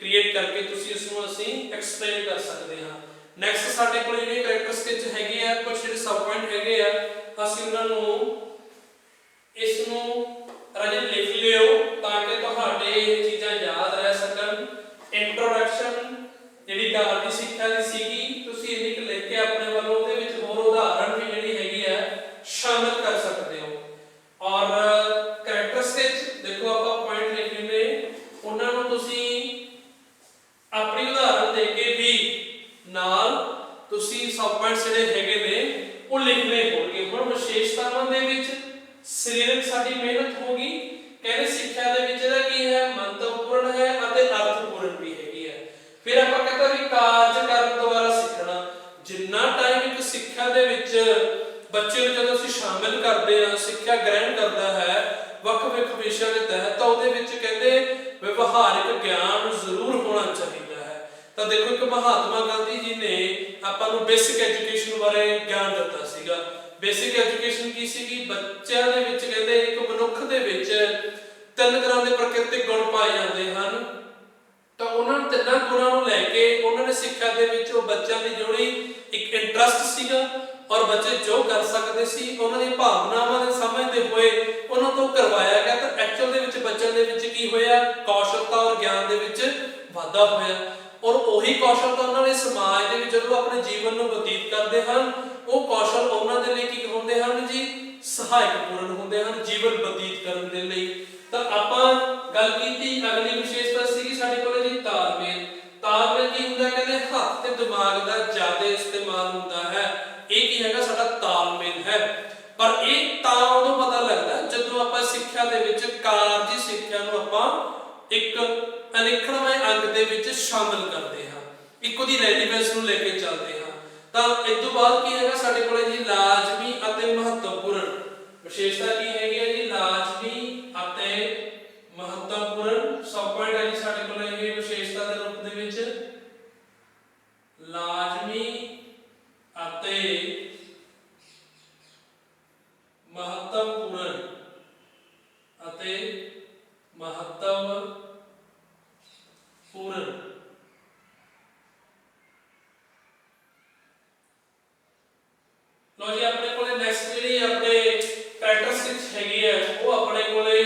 ਕ੍ਰੀਏਟ ਕਰਕੇ ਤੁਸੀਂ ਇਸ ਨੂੰ ਅਸੀਂ ਐਕਸਪਲੇਨ ਕਰ ਸਕਦੇ ਹਾਂ। ਨੈਕਸਟ ਸਾਡੇ ਕੋਲ ਜਿਹੜੇ ਕਰੈਕਟਰਿਸਟਿਕਸ ਹੈਗੇ ਆ, ਕੁਝ ਜਿਹੜੇ ਸਬ ਪੁਆਇੰਟ ਹੈਗੇ ਆ, ਅਸੀਂ ਉਹਨਾਂ ਨੂੰ ਇਸ ਨੂੰ ਰਾਜੇ ਲਿਖ ਲਿਓ ਤਾਂ ਕਿ ਤੁਹਾਡੇ ਇਹ ਚੀਜ਼ਾਂ ਯਾਦ ਰਹਿ ਸਕਣ। ਇੰਟਰੋਡਕਸ਼ਨ ਜਿਹੜੀ ਕਾਰਜੀ ਸਿੱਖਿਆ ਦੀ ਸੀਗੀ, ਤੁਸੀਂ ਇਹਨੂੰ ਇੱਕ ਲਿਖ ਕੇ ਆਪਣੇ ਵੱਲੋਂ ਉਹਦੇ ਵਿੱਚ ਹੋਰ ਉਦਾਹਰਣ ਵੀ ਜਿਹੜੀ ਹੈਗੀ ਆ ਸ਼ਾਮਿਲ ਕਰ ਸਕਦੇ ਹੋ। ਔਰ ਕਰੈਕਟਰਿਸਟਿਕਸ ਦੇਖੋ ਆਪਾਂ ਪੁਆਇੰਟ ਲਿਖੇ ਨੇ, ਉਹਨਾਂ ਨੂੰ ਤੁਸੀਂ ਆਪਣੀ ਉਦਾਹਰਣ ਦੇ ਕੇ ਸਰੀਰਕ ਸਾਡੀ ਮਿਹਨਤ ਹੋ ਗਈ। ਕਹਿੰਦੇ ਸਿੱਖਿਆ ਦੇ ਵਿੱਚ ਇਹਦਾ ਕੀ ਹੈ, ਮਹੱਤਵਪੂਰਨ ਹੈ ਅਤੇ ਅਰਥਪੂਰਨ ਵੀ ਹੈਗੀ ਹੈ। ਫਿਰ ਆਪਾਂ ਕਹਿੰਦਾ ਵੀ ਕਾਰਜ ਕਰਨ ਦੁਆਰਾ ਸਿੱਖਣਾ। ਜਿੰਨਾ ਟਾਈਮ ਇੱਕ ਸਿੱਖਿਆ ਦੇ ਵਿੱਚ ਬੱਚੇ ਨੂੰ ਜਦੋਂ ਅਸੀਂ ਸ਼ਾਮਿਲ ਕਰਦੇ ਹਾਂ, ਸਿੱਖਿਆ ਗ੍ਰਹਿਣ ਕਰਦਾ ਹੈ ਵੱਖ-ਵੱਖ ਵਿਸ਼ਿਆਂ ਦੇ ਤਹਿਤ, ਤਾਂ ਉਹਦੇ ਵਿੱਚ ਕਹਿੰਦੇ ਵਿਵਹਾਰਿਕ ਗਿਆਨ ਜ਼ਰੂਰ ਹੋਣਾ ਚਾਹੀਦਾ ਹੈ। ਤਾਂ ਦੇਖੋ ਇੱਕ ਮਹਾਤਮਾ ਗਾਂਧੀ ਜੀ ਨੇ ਆਪਾਂ ਨੂੰ ਬੇਸਿਕ ਐਜੂਕੇਸ਼ਨ ਬਾਰੇ ਗਿਆਨ ਦਿੱਤਾ ਸੀਗਾ। ਬੇਸਿਕ ਐਜੂਕੇਸ਼ਨ ਕੀ ਸੀਗੀ, ਬੱਚਿਆਂ ਦੇ ਵਿੱਚ ਕਹਿੰਦੇ ਇੱਕ ਮਨੁੱਖ ਦੇ ਵਿੱਚ 3 ਤਰ੍ਹਾਂ ਦੇ ਪ੍ਰਕਿਰਤਿਕ ਗੁਣ ਪਾਏ ਜਾਂਦੇ ਹਨ। ਤਾਂ ਉਹਨਾਂ ਨੂੰ 3 ਗੁਣਾਂ ਨੂੰ ਲੈ ਕੇ ਉਹਨਾਂ ਨੇ ਸਿੱਖਿਆ ਦੇ ਵਿੱਚ ਉਹ ਬੱਚਿਆਂ ਦੀ ਜਿਹੜੀ ਇੱਕ ਇੰਟਰਸਟ ਸੀਗਾ ਔਰ ਬੱਚੇ ਜੋ ਕਰ ਸਕਦੇ ਸੀ ਉਹਨਾਂ ਦੀ ਭਾਵਨਾਵਾਂ ਦੇ ਸਮਝਦੇ ਹੋਏ ਉਹਨਾਂ ਤੋਂ ਕਰਵਾਇਆ ਗਿਆ। ਤਾਂ ਐਕਚੁਅਲ ਦੇ ਵਿੱਚ ਬੱਚਿਆਂ ਦੇ ਵਿੱਚ ਕੀ ਹੋਇਆ, ਕੌਸ਼ਲਤਾ ਔਰ ਗਿਆਨ ਦੇ ਵਿੱਚ ਵਾਧਾ ਹੋਇਆ। ਔਰ ਉਹੀ ਕੌਸ਼ਲਤਾ ਉਹਨਾਂ ਨੇ ਸਮਾਜ ਦੇ ਵਿੱਚ ਜਦੋਂ ਆਪਣੇ ਜੀਵਨ ਨੂੰ ਬਤੀਤ ਕਰਦੇ ਹਨ, ਉਹ ਕੌਸ਼ਲ ਉਹਨਾਂ ਦੇ ਲਈ ਕੀ ਹੁੰਦੇ ਹਨ ਜੀ, ਸਹਾਇਕਪੂਰਨ ਹੁੰਦੇ ਹਨ ਜੀਵਨ ਬਤੀਤ ਕਰਨ ਦੇ ਲਈ। ਤਾਂ ਆਪਾਂ ਗੱਲ ਕੀਤੀ, ਅਗਲੀ ਵਿਸ਼ੇਸ਼ਤਾ ਸੀਗੀ ਸਾਡੇ ਕੋਲ ਜੀ ਤਾਲਮੇਲ। ਤਾਲਮੇਲ ਕੀ ਹੁੰਦਾ, ਕਹਿੰਦੇ ਹੱਥ ਤੇ ਦਿਮਾਗ ਦਾ ਜ਼ਿਆਦਾ ਇਸਤੇਮਾਲ ਹੁੰਦਾ ਹੈ। ਇਹ ਕੀ ਹੈਗਾ, ਸਾਡਾ ਤਾਲਮੇਲ ਹੈ। ਪਰ ਇਹ ਤਾਂ ਉਦੋਂ ਪਤਾ ਲੱਗਦਾ ਜਦੋਂ ਆਪਾਂ ਸਿੱਖਿਆ ਦੇ ਵਿੱਚ ਕਾਰਜੀ ਸਿੱਖਿਆ ਨੂੰ ਆਪਾਂ ਇੱਕ ਅਨਿੱਖੜਵੇਂ ਅੰਗ ਦੇ ਵਿੱਚ ਸ਼ਾਮਿਲ ਕਰਦੇ ਹਾਂ, ਇੱਕ ਉਹਦੀ ਰੈਲੀਵੈਂਸ ਨੂੰ ਲੈ ਕੇ ਚੱਲਦੇ ਹਾਂ। ਤਾਂ ਇਸ ਤੋਂ ਬਾਅਦ ਕੀ ਹੈਗਾ ਸਾਡੇ ਕੋਲ ਜੀ ਲਾਜ਼ਮੀ ਅਤੇ ਮਹੱਤਵਪੂਰਨ। ਵਿਸ਼ੇਸ਼ਤਾ ਕੀ ਹੈਗੀ ਹੈ ਜੀ, ਲਾਜ਼ਮੀ ਅਤੇ ਮਹੱਤਵਪੂਰਨ। ਸਬ ਪੁਆਇੰਟ ਹੈ ਜੀ ਸਾਡੇ ਕੋਲ ਇਹ ਵਿਸ਼ੇਸ਼ਤਾ ਦੇ ਰੂਪ ਦੇ ਵਿੱਚ ਲਾਜ਼ਮੀ ਅਤੇ ਮਹੱਤਵਪੂਰਨ ਅਤੇ ਮਹੱਤਵਪੂਰਨ। ਲੋ ਜੀ ਆਪਣੇ ਕੋਲੇ ਨੈਕਸਟ ਜਿਹੜੀ ਆਪਣੇ ਕੈਰੈਕਟਰਿਸਟਿਕਸ ਹੈਗੀ ਹੈ ਉਹ ਆਪਣੇ ਕੋਲੇ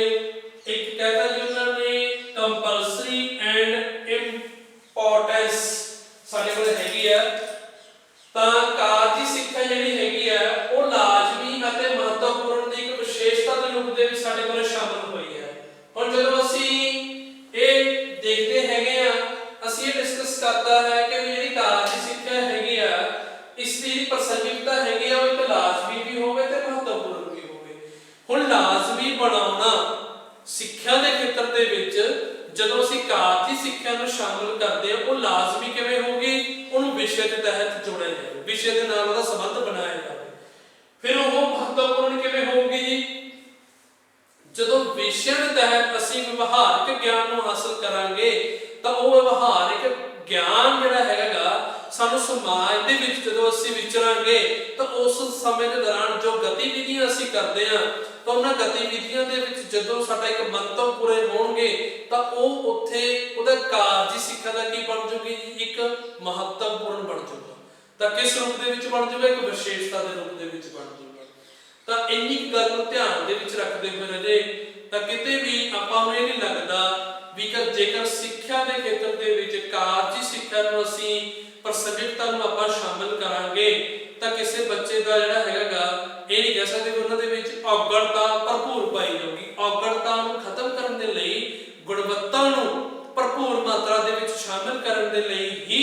ਇੱਕ ਕਹਿੰਦਾ ਜੀ ਉਹਨਾਂ ਨੇ ਕੰਪਲਸਰੀ ਐਂਡ ਇੰਪੋਰਟੈਂਸ ਸਾਡੇ ਕੋਲੇ ਹੈਗੀ ਆ। ਤਾਂ ਕਾਰਜੀ ਸਿੱਖਿਆ ਜਿਹੜੀ ਹੈਗੀ ਆ ਉਹ ਲਾਜ਼ਮੀ ਅਤੇ ਮਹੱਤਵਪੂਰਨ ਦੀ ਇੱਕ ਵਿਸ਼ੇਸ਼ਤਾ ਦੇ ਰੂਪ ਦੇ ਵਿੱਚ ਸਾਡੇ ਕੋਲੇ ਸ਼ਾਮਲ ਹੋਈ ਹੈ। ਹੁਣ ਜਦੋਂ ਅਸੀਂ ਇਹ ਦੇਖਦੇ ਹੈਗੇ ਆ, ਅਸੀਂ ਇਹ ਡਿਸਕਸ ਕਰਦਾ ਹੈ ਕਿ ਜਿਹੜੀ ਕਾਰਜੀ ਸਿੱਖਿਆ ਹੈਗੀ ਆ ਇਸ ਦੀ ਜਿਹੜੀ ਪ੍ਰਸੰਗਿਕਤਾ ਹੈਗੀ ਆ ਉਹ ਇੱਕ ਲਾਜ਼ਮੀ ਵੀ ਹੋਵੇ ਤੇ ਮਹੱਤਵਪੂਰਨ ਵੀ ਹੋਵੇ। ਹੁਣ ਲਾਜ਼ਮੀ ਬਣਾਉਣਾ ਸਿੱਖਿਆ ਦੇ ਖੇਤਰ ਦੇ ਵਿੱਚ ਜਦੋਂ ਅਸੀਂ ਕਾਰਜੀ ਸਿੱਖਿਆ ਨੂੰ ਸ਼ਾਮਿਲ ਕਰਦੇ ਹਾਂ, ਉਹ ਲਾਜ਼ਮੀ ਕਿਵੇਂ ਹੋਊਗੀ, ਉਹਨੂੰ ਵਿਸ਼ੇ ਦੇ ਤਹਿਤ ਜੋੜਿਆ ਜਾਵੇ, ਵਿਸ਼ੇ ਦੇ ਨਾਲ ਉਹਦਾ ਸੰਬੰਧ ਬਣਾਇਆ ਜਾਵੇ। ਫਿਰ ਉਹ ਮਹੱਤਵਪੂਰਨ ਕਿਵੇਂ ਹੋਊਗੀ ਜੀ, ਜਦੋਂ ਵਿਸ਼ੇ ਦੇ ਤਹਿਤ ਅਸੀਂ ਵਿਵਹਾਰਿਕ ਗਿਆਨ ਨੂੰ ਹਾਸਲ ਕਰਾਂਗੇ ਤਾਂ ਉਹ ਵਿਵਹਾਰਿਕ ਗਿਆਨ ਜਿਹੜਾ ਹੈਗਾ ਸਾਨੂੰ ਸਮਾਜ ਦੇ ਵਿੱਚ ਜਦੋਂ ਅਸੀਂ ਵਿਚਰਾਂਗੇ ਤਾਂ ਉਸ ਸਮੇਂ ਦੇ ਦੌਰਾਨ ਜੋ ਗਤੀਵਿਧੀਆਂ ਅਸੀਂ ਕਰਦੇ ਹਾਂ ਤਾਂ ਉਹਨਾਂ ਗਤੀਵਿਧੀਆਂ ਦੇ ਵਿੱਚ ਜਦੋਂ ਸਾਡਾ ਇੱਕ ਮੰਤਵ ਪੂਰੇ ਹੋਣਗੇ ਤਾਂ ਉਹ ਉੱਥੇ ਉਹਦਾ ਕਾਰਜੀ ਸਿੱਖਿਆ ਦਾ ਕੀ ਬਣ ਜੂਗੀ ਜੀ, ਇੱਕ ਮਹੱਤਵਪੂਰਨ ਬਣ ਜੂਗਾ। ਤਾਂ ਕਿਸ ਰੂਪ ਦੇ ਵਿੱਚ ਬਣ ਜੂਗਾ, ਇੱਕ ਵਿਸ਼ੇਸ਼ਤਾ ਦੇ ਰੂਪ ਦੇ ਵਿੱਚ ਬਣ ਜੂਗਾ। ਤਾਂ ਇੰਨੀ ਗੱਲ ਨੂੰ ਧਿਆਨ ਦੇ ਵਿੱਚ ਰੱਖਦੇ ਹੋਏ ਰਹੇ ਤਾਂ ਕਿਤੇ ਵੀ ਆਪਾਂ ਨੂੰ ਇਹ ਨਹੀਂ ਲੱਗਦਾ ਵੀ ਜੇਕਰ ਸਿੱਖਿਆ ਦੇ ਖੇਤਰ ਦੇ ਵਿੱਚ ਕਾਰਜੀ ਸਿੱਖਿਆ ਨੂੰ ਅਸੀਂ ਪ੍ਰਸੰਗਿਕਤਾ ਨੂੰ ਆਪਾਂ ਸ਼ਾਮਿਲ ਕਰਾਂਗੇ ਤਾਂ ਕਿਸੇ ਬੱਚੇ ਦਾ ਜਿਹੜਾ ਹੈਗਾ ਇਹ ਨਹੀਂ ਕਹਿ ਸਕਦੇ ਉਹਨਾਂ ਦੇ ਵਿੱਚ ਔਗਣਤਾ ਭਰਪੂਰ ਪਾਈ ਜਾਊਗੀ। ਔਗਣਤਾ ਨੂੰ ਖਤਮ ਕਰਨ ਦੇ ਲਈ, ਗੁਣਵੱਤਾ ਨੂੰ ਭਰਪੂਰ ਮਾਤਰਾ ਦੇ ਵਿੱਚ ਸ਼ਾਮਿਲ ਕਰਨ ਦੇ ਲਈ ਹੀ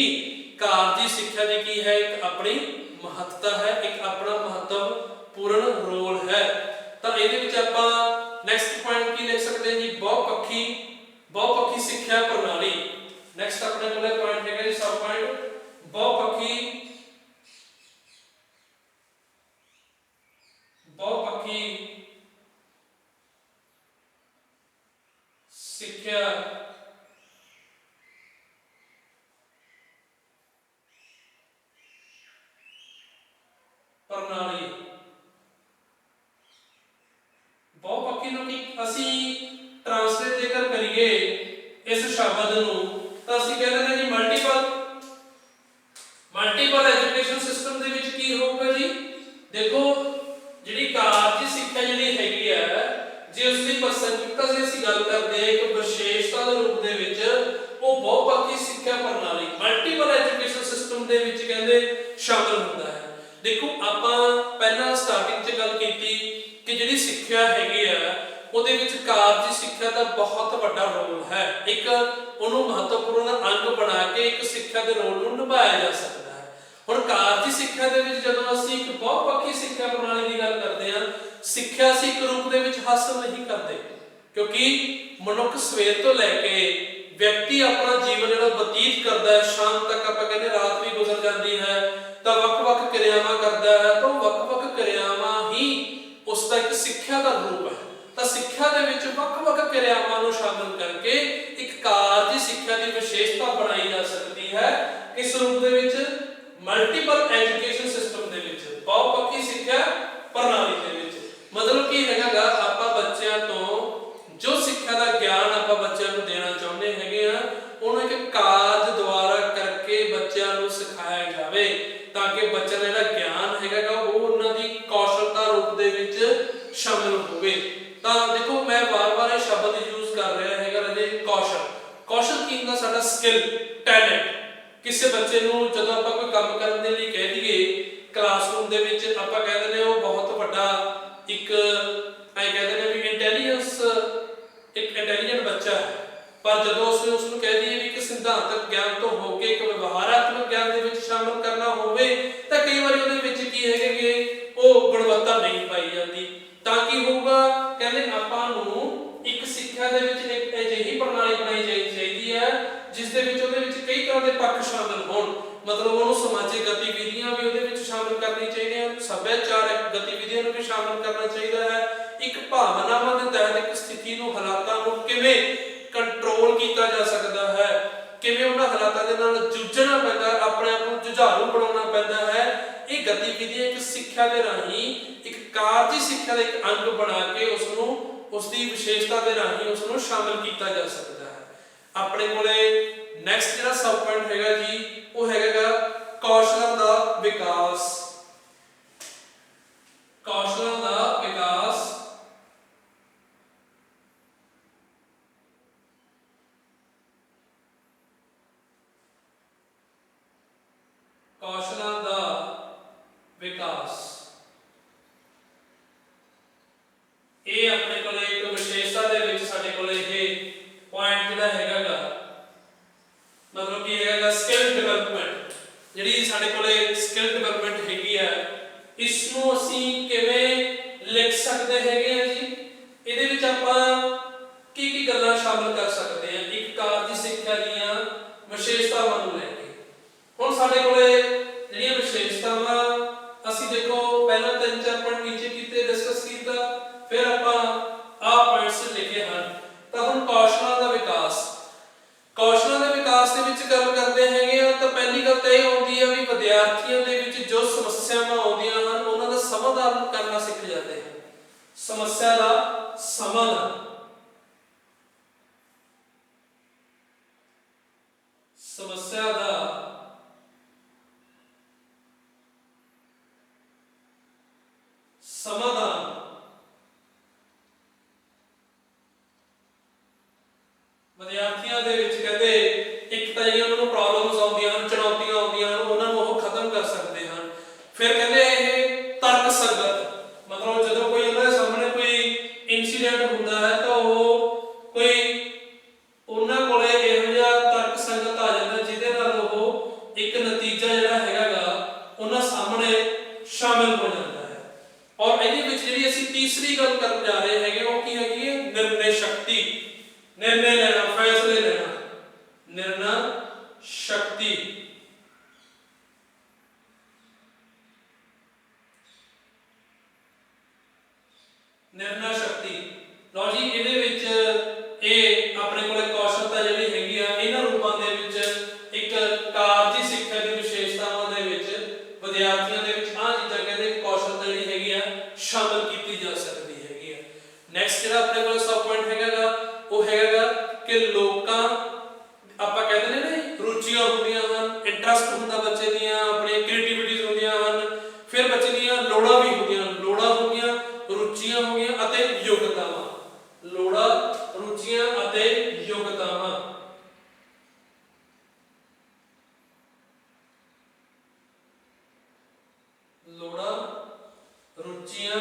ਕਾਰਜੀ ਸਿੱਖਿਆ ਦੀ ਕੀ ਹੈ, ਇੱਕ ਆਪਣੀ ਮਹੱਤਤਾ ਹੈ, ਇੱਕ ਆਪਣਾ ਮਹੱਤਵਪੂਰਨ ਰੋਲ ਹੈ। ਤਾਂ ਇਹਦੇ ਵਿੱਚ ਆਪਾਂ ਨੈਕਸਟ ਪੁਆਇੰਟ ਕੀ ਲਿਖ ਸਕਦੇ ਹਾਂ ਜੀ, ਬਹੁਪੱਖੀ ਸਿੱਖਿਆ ਪ੍ਰਣਾਲੀ। ਨੈਕਸਟ ਆਪਣੇ ਕੋਲ ਪੁਆਇੰਟ ਹੈਗਾ ਜੀ ਸਬ ਪੁਆਇੰਟ ਬਹੁਪੱਖੀ ਸਿੱਖਿਆ ਪ੍ਰਣਾਲੀ। ਬਹੁਪੱਖੀ ਨੂੰ ਕੀ ਅਸੀਂ ਟ੍ਰਾਂਸਲੇਟ ਜੇਕਰ ਕਰੀਏ ਇਸ ਸ਼ਬਦ ਨੂੰ ਤਾਂ ਅਸੀਂ ਕਹਿੰਦੇ ਨੇ ਜੀ ਮਲਟੀਪਲ ਐਜੂਕੇਸ਼ਨ ਸਿਸਟਮ ਦੇ ਵਿੱਚ ਕੀ ਹੋਊਗਾ ਜੀ, ਦੇਖੋ ਜਿਹੜੀ ਕਾਰਜੀ ਸਿੱਖਿਆ ਜਿਹੜੀ ਹੈਗੀ ਆ ਜੇ ਉਸ ਦੀ ਪ੍ਰਸੰਗਿਕਤਾ ਦੀ ਅਸੀਂ ਗੱਲ ਕਰਦੇ ਹਾਂ ਇੱਕ ਵਿਸ਼ੇਸ਼ਤਾ ਦੇ ਰੂਪ ਦੇ ਵਿੱਚ ਉਹ ਬਹੁਪੱਖੀ ਸਿੱਖਿਆ ਪ੍ਰਣਾਲੀ ਮਲਟੀਪਲ ਐਜੂਕੇਸ਼ਨ ਸਿਸਟਮ ਦੇ ਵਿੱਚ ਕਹਿੰਦੇ ਸ਼ਾਮਲ ਹੁੰਦਾ ਹੈ। ਦੇਖੋ ਆਪਾਂ ਪਹਿਲਾਂ ਸਟਾਰਟਿੰਗ 'ਚ ਗੱਲ ਕੀਤੀ ਕਿ ਜਿਹੜੀ ਸਿੱਖਿਆ ਹੈਗੀ ਆ ਉਹਦੇ ਵਿੱਚ ਕਾਰਜੀ ਸਿੱਖਿਆ ਦਾ ਬਹੁਤ ਵੱਡਾ ਰੋਲ ਹੈ। ਇੱਕ ਉਹਨੂੰ ਮਹੱਤਵਪੂਰਨ ਅੰਗ ਬਣਾ ਕੇ ਇੱਕ ਸਿੱਖਿਆ ਦੇ ਰੋਲ ਨੂੰ ਨਿਭਾਇਆ ਜਾ ਸਕਦਾ ਹੈ। ਹੁਣ ਕਾਰਜੀ ਸਿੱਖਿਆ ਦੇ ਵਿੱਚ ਜਦੋਂ ਅਸੀਂ ਇੱਕ ਬਹੁਪੱਖੀ ਸਿੱਖਿਆ ਪ੍ਰਣਾਲੀ ਦੀ ਗੱਲ ਕਰਦੇ ਹਾਂ, ਸਿੱਖਿਆ ਅਸੀਂ ਇੱਕ ਰੂਪ ਦੇ ਵਿੱਚ ਹਾਸਲ ਨਹੀਂ ਕਰਦੇ, ਕਿਉਂਕਿ ਮਨੁੱਖ ਸਵੇਰ ਤੋਂ ਲੈ ਕੇ ਵਿਅਕਤੀ ਆਪਣਾ ਜੀਵਨ ਜਿਹੜਾ ਬਤੀਤ ਕਰਦਾ ਹੈ, ਸ਼ਾਮ ਤੱਕ ਆਪਾਂ ਕਹਿੰਦੇ ਰਾਤ ਵੀ ਗੁਜ਼ਰ ਜਾਂਦੀ ਹੈ, ਤਾਂ ਵੱਖ-ਵੱਖ ਕਿਰਿਆਵਾਂ ਕਰਦਾ ਹੈ, ਤਾਂ ਵੱਖ-ਵੱਖ ਕਿਰਿਆਵਾਂ ਹੀ ਉਸ ਦਾ ਇੱਕ ਸਿੱਖਿਆ ਦਾ ਰੂਪ ਹੈ। ਤਾਂ ਸਿੱਖਿਆ ਦੇ ਵਿੱਚ ਵੱਖ-ਵੱਖ ਕਿਰਿਆਵਾਂ ਨੂੰ ਸ਼ਾਮਲ ਕਰਕੇ ਇੱਕ ਕਾਰਜੀ ਸਿੱਖਿਆ ਦੀ ਵਿਸ਼ੇਸ਼ਤਾ ਬਣਾਈ ਜਾ ਸਕਦੀ ਹੈ। ਕਿਸ ਰੂਪ ਦੇ ਵਿੱਚ? ਮਲਟੀਪਲ ਐਜੂਕੇਸ਼ਨ ਸਿਸਟਮ ਦੇ ਵਿੱਚ, ਬਹੁਪੱਖੀ ਸਿੱਖਿਆ ਪ੍ਰਣਾਲੀ ਦੇ ਵਿੱਚ। ਮਤਲਬ ਕੀ ਹੈਗਾ, ਆਪਾਂ ਬੱਚਿਆਂ ਤੋਂ ਜੋ ਸਿੱਖਿਆ ਦਾ ਗਿਆਨ ਆਪਾਂ ਬੱਚਿਆਂ ਨੂੰ ਦੇਣਾ ਚਾਹੁੰਦੇ ਹੈਗੇ ਆ, ਉਹਨੂੰ ਇੱਕ ਕਾਰਜ ਦੁਆਰਾ ਕਰਕੇ ਬੱਚਿਆਂ ਨੂੰ ਸਿਖਾਇਆ ਜਾਵੇ, ਤਾਂ ਕਿ ਬੱਚਿਆਂ ਦਾ ਜਿਹੜਾ ਗਿਆਨ ਹੈਗਾ ਉਹ ਉਹਨਾਂ ਦੀ ਕੌਸ਼ਲਤਾ ਰੂਪ ਦੇ ਵਿੱਚ ਸ਼ਾਮਿਲ ਹੋਵੇ। ਤਾਂ ਦੇਖੋ ਮੈਂ ਵਾਰ-ਵਾਰ ਇਹ ਸ਼ਬਦ ਯੂਜ਼ ਕਰ ਰਿਹਾ ਹੈਗਾ ਰਾਜੇ, ਕੌਸ਼ਲ। ਕੌਸ਼ਲ ਕੀ ਹੁੰਦਾ? ਸਾਡਾ ਸਕਿੱਲ, ਟੈਲੈਂਟ। ਕਿਸੇ ਬੱਚੇ ਨੂੰ ਜਦੋਂ ਆਪਾਂ ਕੋਈ ਕੰਮ ਕਰਨ ਦੇ ਲਈ ਕਹਿ ਦਈਏ ਕਲਾਸਰੂਮ ਦੇ ਵਿੱਚ, ਆਪਾਂ ਕਹਿੰਦੇ ਨੇ ਉਹ ਬਹੁਤ ਵੱਡਾ ਇੱਕ ਕਹਿੰਦੇ ਨੇ ਵੀ ਇੱਕ ਇੰਟੈਲੀਜੈਂਟ ਬੱਚਾ ਹੈ, ਪਰ ਜਦੋਂ ਉਸ ਨੂੰ ਕਹਿ ਦਈਏ ਵੀ ਇੱਕ ਸਿਧਾਂਤਕ ਗਿਆਨ ਤੋਂ ਹੋ ਕੇ ਇੱਕ ਵਿਵਹਾਰਾਤਮਕ ਗਿਆਨ ਦੇ ਵਿੱਚ ਸ਼ਾਮਲ ਕਰਨਾ ਹੋਵੇ, ਤਾਂ ਕਈ ਵਾਰੀ ਉਹਦੇ ਵਿੱਚ ਕੀ ਹੈਗੇ ਕਿ ਉਹ ਗੁਣਵੱਤਾ ਨਹੀਂ ਪਾਈ ਜਾਂਦੀ। ਤਾਂ ਕੀ ਹੋਊਗਾ? ਕਹਿੰਦੇ ਆਪਾਂ ਨੂੰ ਇੱਕ ਸਿੱਖਿਆ ਦੇ ਵਿੱਚ ਇੱਕ ਅਜਿਹੀ ਪ੍ਰਣਾਲੀ ਬਣਾਈ ਚਾਹੀਦੀ ਹੈ ਜਿਸ ਦੇ ਵਿੱਚ ਉਹਦੇ ਵਿੱਚ ਕਈ ਤਰ੍ਹਾਂ ਦੇ ਪੱਖ ਸ਼ਾਮਲ ਹੋਣ। ਮਤਲਬ ਉਹਨੂੰ ਸਮਾਜਿਕ ਗਤੀਵਿਧੀਆਂ ਵੀ ਉਹਦੇ ਵਿੱਚ ਸ਼ਾਮਲ ਕਰਨੀ ਚਾਹੀਦੀਆਂ, ਸੱਭਿਆਚਾਰਕ ਗਤੀਵਿਧੀਆਂ ਨੂੰ ਵੀ ਸ਼ਾਮਲ ਕਰਨਾ ਚਾਹੀਦਾ ਹੈ। ਇੱਕ ਭਾਵਨਾਵਾਂ ਦੇ ਤਹਿਤ ਇੱਕ ਸਥਿਤੀ ਨੂੰ, ਹਾਲਾਤਾਂ ਨੂੰ ਕਿਵੇਂ ਕੰਟਰੋਲ ਕੀਤਾ ਜਾ ਸਕਦਾ ਹੈ, ਕਿਵੇਂ ਉਹਨਾਂ ਹਾਲਾਤਾਂ ਦੇ ਨਾਲ ਜੂਝਣਾ ਪੈਂਦਾ, ਆਪਣੇ ਆਪ ਨੂੰ ਜੁਝਾਰੂ ਬਣਾਉਣਾ ਪੈਂਦਾ ਹੈ। ਇਹ ਗਤੀਵਿਧੀਆਂ ਇੱਕ ਸਿੱਖਿਆ ਦੇ ਰਾਹੀਂ, ਇੱਕ ਕਾਰਜੀ ਸਿੱਖਿਆ ਦਾ ਇੱਕ ਅੰਗ ਬਣਾ ਕੇ ਉਸ ਦੀ ਵਿਸ਼ੇਸ਼ਤਾ ਦੇ ਰਾਹੀਂ ਉਸ ਨੂੰ ਸ਼ਾਮਲ ਕੀਤਾ ਜਾ ਸਕਦਾ ਹੈ। ਆਪਣੇ ਕੋਲੇ ਨੈਕਸਟ ਜਿਹੜਾ ਸਬ ਪੁਆਇੰਟ ਹੈਗਾ ਜੀ, ਉਹ ਹੈਗਾ ਕੌਸ਼ਲਾਂ ਦਾ ਵਿਕਾਸ। ਕੌਸ਼ਲਾਂ ਦਾ ਵਿਕਾਸ ਕੌਸ਼ਲਾਂ ਦਾ ਵਿਕਾਸ, ਇਹ ਆਪਣੇ ਕੋਲ ਇੱਕ ਵਿਸ਼ੇਸ਼ਤਾ ਦੇ ਵਿੱਚ ਸਾਡੇ ਕੋਲ ਇਹ ਪੁਆਇੰਟ ਜਿਹੜਾ ਹੈਗਾ, ਮਤਲਬ ਕੀ ਹੈਗਾ ਸਕਿੱਲ ਡਿਵੈਲਪਮੈਂਟ। ਜਿਹੜੀ ਸਾਡੇ ਕੋਲੇ ਸਕਿੱਲ ਡਿਵੈਲਪਮੈਂਟ ਹੈਗੀ ਆ, ਇਸ ਨੂੰ ਅਸੀਂ ਕਿਵੇਂ ਲਿਖ ਸਕਦੇ ਹੈਗੇ ਆ ਜੀ? ਇਹਦੇ ਵਿੱਚ ਆਪਾਂ ਕੀ ਗੱਲਾਂ ਸ਼ਾਮਲ ਕਰ ਸਕਦੇ ਆ ਇੱਕ ਕਾਰਜੀ ਸਿੱਖਿਆ ਦੀਆਂ ਵਿਸ਼ੇਸ਼ਤਾਵਾਂ ਨੂੰ ਲੈ ਕੇ? ਹੁਣ ਸਾਡੇ ਕੋਲੇ ਜਿਹੜੀਆਂ ਵਿਸ਼ੇਸ਼ਤਾਵਾਂ, ਅਸੀਂ ਦੇਖੋ ਪਹਿਲਾਂ 3-4 ਪੁਆਇੰਟ ਨੀਚੇ ਕੀਤੇ, ਡਿਸਕਸ ਕੀਤਾ, ਫਿਰ ਆਪਾਂ ਆਹ ਪੁਆਇੰਟਸ ਲਿਖੇ ਹਨ। ਤਾਂ ਹੁਣ ਕੌਸ਼ਲਾਂ ਦਾ ਵਿਕਾਸ, ਕੌਸ਼ਲਾਂ ਦੇ ਵਿਕਾਸ ਦੇ ਵਿੱਚ ਗੱਲ ਕਰਦੇ ਹੈਗੇ ਆ, ਤਾਂ ਪਹਿਲੀ ਗੱਲ ਤਾਂ ਇਹ ਆਉਂਦੀ ਹੈ ਵੀ ਵਿਦਿਆਰਥੀਆਂ ਦੇ ਵਿੱਚ ਜੋ ਸਮੱਸਿਆਵਾਂ ਆਉਂਦੀਆਂ ਹਨ ਉਹਨਾਂ ਦਾ ਸਮਾਧਾਨ ਕਰਨਾ ਸਿੱਖ ਜਾਂਦੇ ਹਨ। ਸਮੱਸਿਆ ਦਾ ਸਮਾਧਾਨ, ਸਮੱਸਿਆ ਦਾ ਸਮਾਧਾਨ, ਵਿਦਿਆਰਥੀਆਂ ਦੇ ਵਿੱਚ ਕਹਿੰਦੇ ਇੱਕ ਤਾਂ ਜਿਹੜੀਆਂ ਉਹਨਾਂ ਨੂੰ ਪ੍ਰੋਬਲਮਸ ਆਉਂਦੀਆਂ ਹਨ, ਚੁਣੌਤੀਆਂ ਆਉਂਦੀਆਂ ਹਨ, ਉਹਨਾਂ ਨੂੰ ਉਹ ਖਤਮ ਕਰ ਸਕਦੇ ਹਨ। ਫਿਰ ਕਹਿੰਦੇ ਇਹ ਤਰਕ ਸੰਗਤ, ਮਤਲਬ ਜਦੋਂ ਕੋਈ ਉਹਨਾਂ ਦੇ ਸਾਹਮਣੇ ਕੋਈ ਇਨਸੀਡੈਂਟ ਹੁੰਦਾ ਹੈ ਤਾਂ ਉਹ ਕੋਈ ਉਹਨਾਂ ਕੋਲੇ ਇਹੋ ਜਿਹਾ ਤਰਕ ਸੰਗਤ ਆ ਜਾਂਦਾ ਜਿਹਦੇ ਨਾਲ ਉਹ ਇੱਕ ਨਤੀਜਾ ਜਿਹੜਾ ਹੈਗਾ ਉਹਨਾਂ ਸਾਹਮਣੇ ਸ਼ਾਮਿਲ ਹੋ ਜਾਂਦਾ ਹੈ। ਔਰ ਇਹਦੇ ਵਿੱਚ ਜਿਹੜੀ ਅਸੀਂ ਤੀਸਰੀ ਗੱਲ ਕਰਨ ਜਾ ਰਹੇ ਹੈਗੇ ਉਹ ਕੀ ਹੈਗੀ ਹੈ? ਨਿਰਣੈ ਸ਼ਕਤੀ, निर्णय लेना, फैसले लेना, निर्णय शक्ति। निर्णय शक्ति लो जी, ਇਹਦੇ ਵਿੱਚ ਇਹ ਆਪਣੇ ਕੋਲੇ ਕੌਸ਼ਲਤਾ ਜਿਹੜੀ ਹੈਗੀ ਆ, ਇਹਨਾਂ ਰੂਪਾਂ ਦੇ ਵਿੱਚ ਇੱਕ ਕਾਰਜੀ ਸਿੱਖਿਆ ਦੀ ਵਿਸ਼ੇਸ਼ਤਾਵਾਂ ਦੇ ਵਿੱਚ ਵਿਦਿਆਰਥੀਆਂ ਦੇ ਵਿੱਚ ਆਹ ਚੀਜ਼ਾਂ ਕਹਿੰਦੇ ਕੌਸ਼ਲਤਾ ਜਿਹੜੀ ਹੈਗੀ ਆ ਸ਼ਾਮਲ ਕੀਤੀ ਜਾ ਸਕਦੀ ਹੈਗੀ ਆ। ਨੈਕਸਟ ਜਿਹੜਾ ਆਪਣੇ ਕੋਲ ਸਬ ਪੁਆਇੰਟ ਹੈਗਾ ਉਹ ਹੈਗਾ ਕਿ ਲੋਕਾਂ, ਆਪਾਂ ਕਹਿੰਦੇ ਨੇ ਰੁਚੀਆਂ ਹੁੰਦੀਆਂ ਹਨ, ਇੰਟਰਸਟ ਹੁੰਦਾ ਬੱਚੇ ਦੀਆਂ, ਆਪਣੀ ਕ੍ਰੀਏਟੀਵਿਟੀਜ਼ ਹੁੰਦੀਆਂ ਹਨ, ਫਿਰ ਬੱਚੇ ਦੀਆਂ ਲੋੜਾਂ ਵੀ ਹੁੰਦੀਆਂ, ਲੋੜਾਂ ਹੋ ਗਈਆਂ, ਰੁਚੀਆਂ ਹੋ ਗਈਆਂ ਅਤੇ ਯੋਗਤਾਵਾਂ, ਲੋੜਾਂ, ਰੁਚੀਆਂ ਅਤੇ ਯੋਗਤਾਵਾਂ। ਲੋੜਾਂ, ਰੁਚੀਆਂ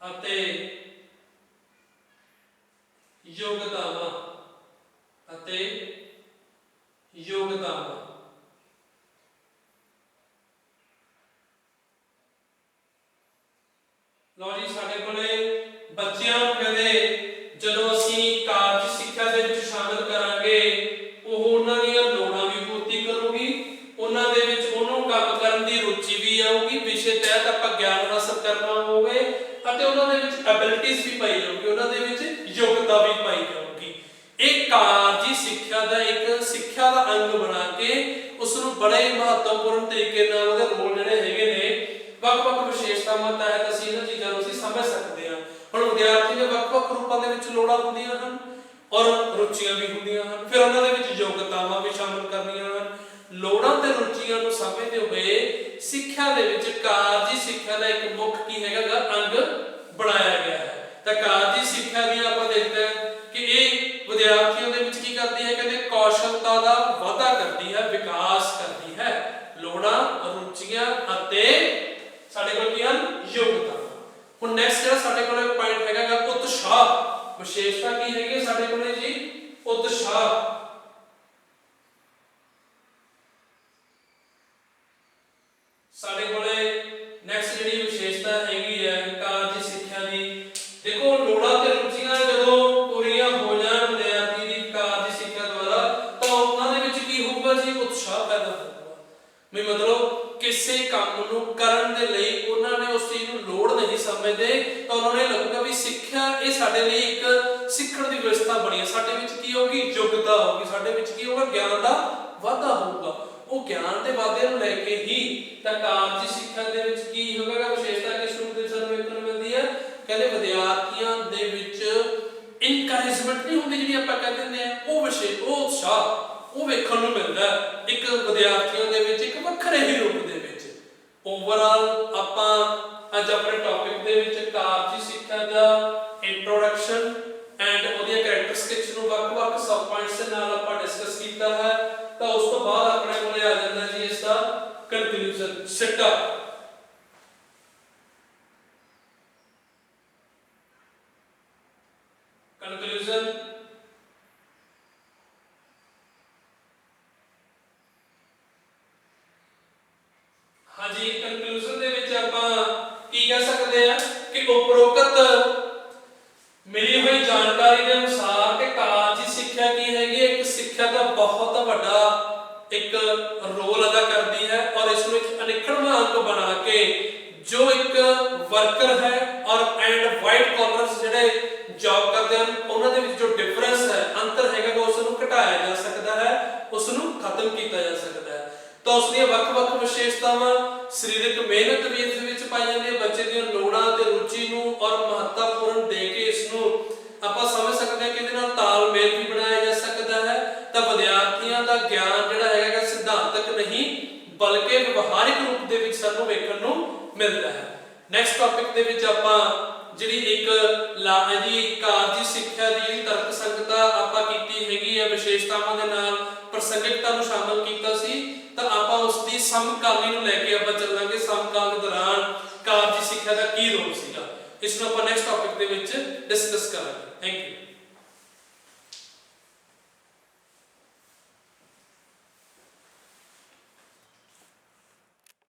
ਅਤੇ ਯੋਗਤਾਵਾਂ, ਅਤੇ ਯੋਗਤਾਵਾਂ। ਲਓ ਜੀ ਸਾਡੇ ਕੋਲੇ ਬੱਚਿਆਂ ਨੂੰ ਕਹਿੰਦੇ ਜਦੋਂ ਅਸੀਂ ਕਾਰਜ ਸਿੱਖਿਆ ਦੇ ਵਿੱਚ ਸ਼ਾਮਿਲ ਕਰਾਂਗੇ ਉਹ ਉਹਨਾਂ ਦੀਆਂ ਲੋੜਾਂ ਵੀ ਪੂਰਤੀ ਕਰੂਗੀ, ਉਹਨਾਂ ਦੇ ਵਿੱਚ ਉਹਨੂੰ ਕੰਮ ਕਰਨ ਦੀ ਰੁਚੀ ਵੀ ਆਊਗੀ, ਵਿਸ਼ੇ ਤਹਿਤ ਆਪਾਂ ਗਿਆਨ ਹਾਸਲ ਕਰਨਾ ਹੋਵੇ ਅਤੇ ਉਹਨਾਂ ਦੇ ਵਿੱਚ ਐਬਿਲਿਟੀਜ਼ ਵੀ ਪਾਈ ਜਾਊਗੀ, ਉਹਨਾਂ ਦੇ ਵਿੱਚ ਯੋਗਤਾ ਵੀ ਪਾਈ ਜਾਊਗੀ। ਇਹ ਕਾਰਜੀ ਸਿੱਖਿਆ ਦਾ ਇੱਕ ਸਿੱਖਿਆ ਦਾ ਅੰਗ ਬਣਾ ਕੇ ਉਸ ਨੂੰ ਬੜੇ ਹੀ ਮਹੱਤਵਪੂਰਨ ਤਰੀਕੇ ਨਾਲ ਉਹਦੇ ਰੋਲ ਜਿਹੜੇ ਹੈਗੇ ਨੇ ਵੱਖ-ਵੱਖ ਵਿਸ਼ੇਸ਼ਤਾਵਾਂ ਤਹਿਤ ਅਸੀਂ ਇਹਨਾਂ ਚੀਜ਼ਾਂ ਨੂੰ ਅਸੀਂ ਸਮਝ ਸਕਦੇ ਹਾਂ। ਹੁਣ ਵਿਦਿਆਰਥੀ ਦੇ ਵੱਖ-ਵੱਖ ਰੂਪਾਂ ਦੇ ਵਿੱਚ ਲੋੜਾਂ ਹੁੰਦੀਆਂ ਹਨ ਔਰ ਰੁਚੀਆਂ ਵੀ ਹੁੰਦੀਆਂ ਹਨ, ਫਿਰ ਉਹਨਾਂ ਦੇ ਵਿੱਚ ਯੋਗਤਾਵਾਂ ਵੀ ਸ਼ਾਮਲ ਕਰਨੀਆਂ ਹਨ। ਲੋੜਾਂ ਤੇ ਰੁਚੀਆਂ ਨੂੰ ਸਮਝਦੇ ਹੋਏ ਸਿੱਖਿਆ ਦੇ ਵਿੱਚ ਕਾਰਜੀ ਸਿੱਖਿਆ ਦਾ ਇੱਕ ਮੁੱਖ ਕੀ ਹੈਗਾ ਅੰਗ ਬਣਾਇਆ ਗਿਆ ਹੈ। ਤਾਂ ਕਾਰਜੀ ਸਿੱਖਿਆ ਦੀ ਆਪਾਂ ਦੇਖਦੇ ਹਾਂ ਕਿ ਇਹ ਵਿਦਿਆਰਥੀਆਂ ਦੇ ਵਿੱਚ ਕੀ ਕਰਦੀ ਹੈ, ਕਹਿੰਦੇ ਕੌਸ਼ਲਤਾ ਦਾ ਵਾਧਾ ਕਰਦੀ ਹੈ, ਵਿਕਾਸ ਕਰਦੀ ਹੈ। ਲੋੜਾਂ, ਰੁਚੀਆਂ ਅਤੇ ਸਾਡੇ ਕੋਲ ਕੀ ਹਨ ਯੋਗਤਾ। ਹੁਣ ਨੈਕਸਟ ਜਿਹੜਾ ਸਾਡੇ ਕੋਲ ਪੁਆਇੰਟ ਹੈਗਾ ਉਤਸ਼ਾਹ। ਵਿਸ਼ੇਸ਼ਤਾ ਕੀ ਹੈਗੀ ਸਾਡੇ ਕੋਲ ਜੀ ਉਤਸ਼ਾਹ। ਸਾਡੇ ਕੋਲੇ ਨੈਕਸਟ ਜਿਹੜੀ ਵਿਸ਼ੇਸ਼ਤਾ ਹੈਗੀ ਹੈ ਕਾਰਜ ਸਿੱਖਿਆ ਦੀ, ਦੇਖੋ ਲੋੜਾਂ ਤੇ ਰੁਚੀਆਂ ਜਦੋਂ ਪੂਰੀਆਂ ਹੋ ਜਾਣ ਵਿਦਿਆਰਥੀ ਦੀ ਕਾਰਜ ਸਿੱਖਿਆ ਦੁਆਰਾ ਤਾਂ ਉਹਨਾਂ ਦੇ ਵਿੱਚ ਕੀ ਹੋਊਗਾ ਜੀ ਉਤਸ਼ਾਹ ਪੈਦਾ ਹੋਊਗਾ। ਵੀ ਮਤਲਬ ਕਿਸੇ ਕੰਮ ਨੂੰ ਕਰਨ ਦੇ ਲਈ ਉਹਨਾਂ ਨੇ ਉਸ ਚੀਜ਼ ਨੂੰ ਲੋੜ ਨਹੀਂ ਸਮਝਦੇ ਤਾਂ ਉਹਨਾਂ ਨੇ ਲੱਗੂਗਾ ਵੀ ਸਿੱਖਿਆ ਇਹ ਸਾਡੇ ਲਈ ਇੱਕ ਸਿੱਖਣ ਦੀ ਵਿਵਸਥਾ ਬਣੀ ਹੈ, ਸਾਡੇ ਵਿੱਚ ਕੀ ਹੋਊਗੀ ਯੋਗਤਾ ਹੋਊਗੀ, ਸਾਡੇ ਵਿੱਚ ਕੀ ਹੋਊਗਾ ਗਿਆਨ ਦਾ ਵਾਧਾ ਹੋਊਗਾ। ਉਹ ਗਿਆਨ ਦੇ ਵਾਧੇ ਨੂੰ ਲੈ ਕੇ ਹੀ ਤਾਂ ਕਾਰਜੀ ਸਿੱਖਿਆ ਦੇ ਵਿੱਚ ਕੀ ਹੋਵੇਗਾ ਵਿਸ਼ੇਸ਼ਤਾ ਕਿਸ ਰੂਪ ਦੇ ਵਿੱਚ ਸਾਨੂੰ ਵੇਖਣ ਨੂੰ ਮਿਲਦੀ ਹੈ, ਕਹਿੰਦੇ ਵਿਦਿਆਰਥੀਆਂ ਦੇ ਵਿੱਚ ਇਨਕਰੇਜਮੈਂਟ ਨਹੀਂ ਹੁੰਦੀ ਜਿਹੜੀ ਆਪਾਂ ਕਹਿ ਦਿੰਦੇ ਆ, ਉਹ ਉਤਸ਼ਾਹ ਉਹ ਵੇਖਣ ਨੂੰ ਮਿਲਦਾ ਇੱਕ ਵਿਦਿਆਰਥੀਆਂ ਦੇ ਵਿੱਚ ਇੱਕ ਵੱਖਰੇ ਹੀ ਰੂਪ ਦੇ ਵਿੱਚ। ਓਵਰਆਲ ਆਪਾਂ ਅੱਜ ਆਪਣੇ ਟੌਪਿਕ ਦੇ ਵਿੱਚ ਕਾਰਜੀ ਸਿੱਖਿਆ ਦਾ ਇੰਟਰੋਡਕਸ਼ਨ ਐਂਡ ਉਹਦੀਆਂ ਕੈਰੈਕਟਰਿਸਟਿਕਸ ਨੂੰ ਵੱਖ-ਵੱਖ ਸਬ ਪੁਆਇੰਟਸ ਦੇ ਨਾਲ ਆਪਾਂ ਡਿਸਕਸ ਕੀਤਾ ਹੈ। ਤਾਂ ਉਸ ਤੋਂ ਬਾਅਦ ਆਪਣੇ ਕੋਲੇ ਆ ਜਾਂਦਾ ਜੀ ਇਸ ਦਾ ਕਨਕਲੂਜਨ ਸਿੱਟਾ। ਕਨਕਲੂਜਨ ਹਾਂਜੀ ਕਨਕਲੂਜਨ ਦੇ ਵਿੱਚ ਆਪਾਂ ਕੀ ਕਹਿ ਸਕਦੇ ਆ ਕਿ ਉਪਰੋਕਤ ਮਿਲੀ ਹੋਈ ਜਾਣਕਾਰੀ ਦੇ ਅਨੁਸਾਰ ਕਿ ਕਾਰਜੀ ਸਿੱਖਿਆ ਕੀ ਹੈਗੀ ਇੱਕ ਸਿੱਖਿਆ ਦਾ ਬਹੁਤ ਵੱਡਾ ਇੱਕ ਰੋਲ ਅਦਾ ਕਰਦੀ ਹੈ ਔਰ ਇਸ ਨੂੰ ਇੱਕ ਅਨਿੱਖੜਵਾਂ ਅੰਗ ਬਣਾ ਕੇ ਜੋ ਇੱਕ ਵਰਕਰ ਹੈ ਔਰ ਐਂਡ ਵਾਈਟ ਕਾਲਰਸ ਜਿਹੜੇ ਜੌਬ ਕਰਦੇ ਹਨ ਉਹਨਾਂ ਦੇ ਵਿੱਚ ਜੋ ਡਿਫਰੈਂਸ ਹੈ ਅੰਤਰ ਹੈਗਾ ਉਸ ਨੂੰ ਘਟਾਇਆ ਜਾ ਸਕਦਾ ਹੈ, ਉਸ ਨੂੰ ਖਤਮ ਕੀਤਾ ਜਾ ਸਕਦਾ ਹੈ। ਤਾਂ ਉਸ ਦੀਆਂ ਵੱਖ-ਵੱਖ ਵਿਸ਼ੇਸ਼ਤਾਵਾਂ ਸਰੀਰਕ ਮਿਹਨਤ ਵੀ ਇਸ ਵਿੱਚ ਪਾਈ ਜਾਂਦੀ ਹੈ, ਬੱਚੇ ਦੀਆਂ ਲੋੜਾਂ ਤੇ ਰੁਚੀ ਨੂੰ ਔਰ ਮਹੱਤਵਪੂਰਨ ਦੇ ਕੇ ਇਸ ਨੂੰ ਆਪਾਂ ਸਮਝ ਸਕਦੇ ਹਾਂ ਕਿ ਇਹਦੇ ਨਾਲ ਤਾਲਮੇਲ ਵੀ ਬਣਾਇਆ ਜਾ ਸਕਦਾ ਹੈ। ਤਾਂ ਵਿਦਿਆਰਥੀਆਂ ਦਾ ਗਿਆਨ ਜਿਹੜਾ ਹੈਗਾ ਸਿਧਾਂਤਕ ਨਹੀਂ ਬਲਕਿ ਵਿਵਹਾਰਿਕ ਰੂਪ ਦੇ ਵਿੱਚ ਸਾਨੂੰ ਵੇਖਣ ਨੂੰ ਮਿਲਦਾ ਹੈ। ਨੈਕਸਟ ਟੌਪਿਕ ਦੇ ਵਿੱਚ ਆਪਾਂ ਜਿਹੜੀ ਇੱਕ ਜੀ ਕਾਰਜੀ ਸਿੱਖਿਆ ਦੀ ਜਿਹੜੀ ਤਰਕ ਸੰਗਤਾ ਆਪਾਂ ਕੀਤੀ ਹੈਗੀ ਹੈ ਵਿਸ਼ੇਸ਼ਤਾਵਾਂ ਦੇ ਨਾਲ ਪ੍ਰਸੰਗਿਕਤਾ ਨੂੰ ਸ਼ਾਮਲ ਕੀਤਾ ਸੀ, ਤਾਂ ਆਪਾਂ ਉਸ ਦੀ ਸਮਕਾਲੀ ਨੂੰ ਲੈ ਕੇ ਆਪਾਂ ਚੱਲਾਂਗੇ। ਸਮਕਾਲ ਦੇ ਦੌਰਾਨ ਕਾਰਜੀ ਸਿੱਖਿਆ ਦਾ ਕੀ ਰੋਲ ਸੀਗਾ, ਇਸ ਨੂੰ ਆਪਾਂ ਨੈਕਸਟ ਟੌਪਿਕ ਦੇ ਵਿੱਚ ਡਿਸਕਸ ਕਰਾਂਗੇ। Thank you.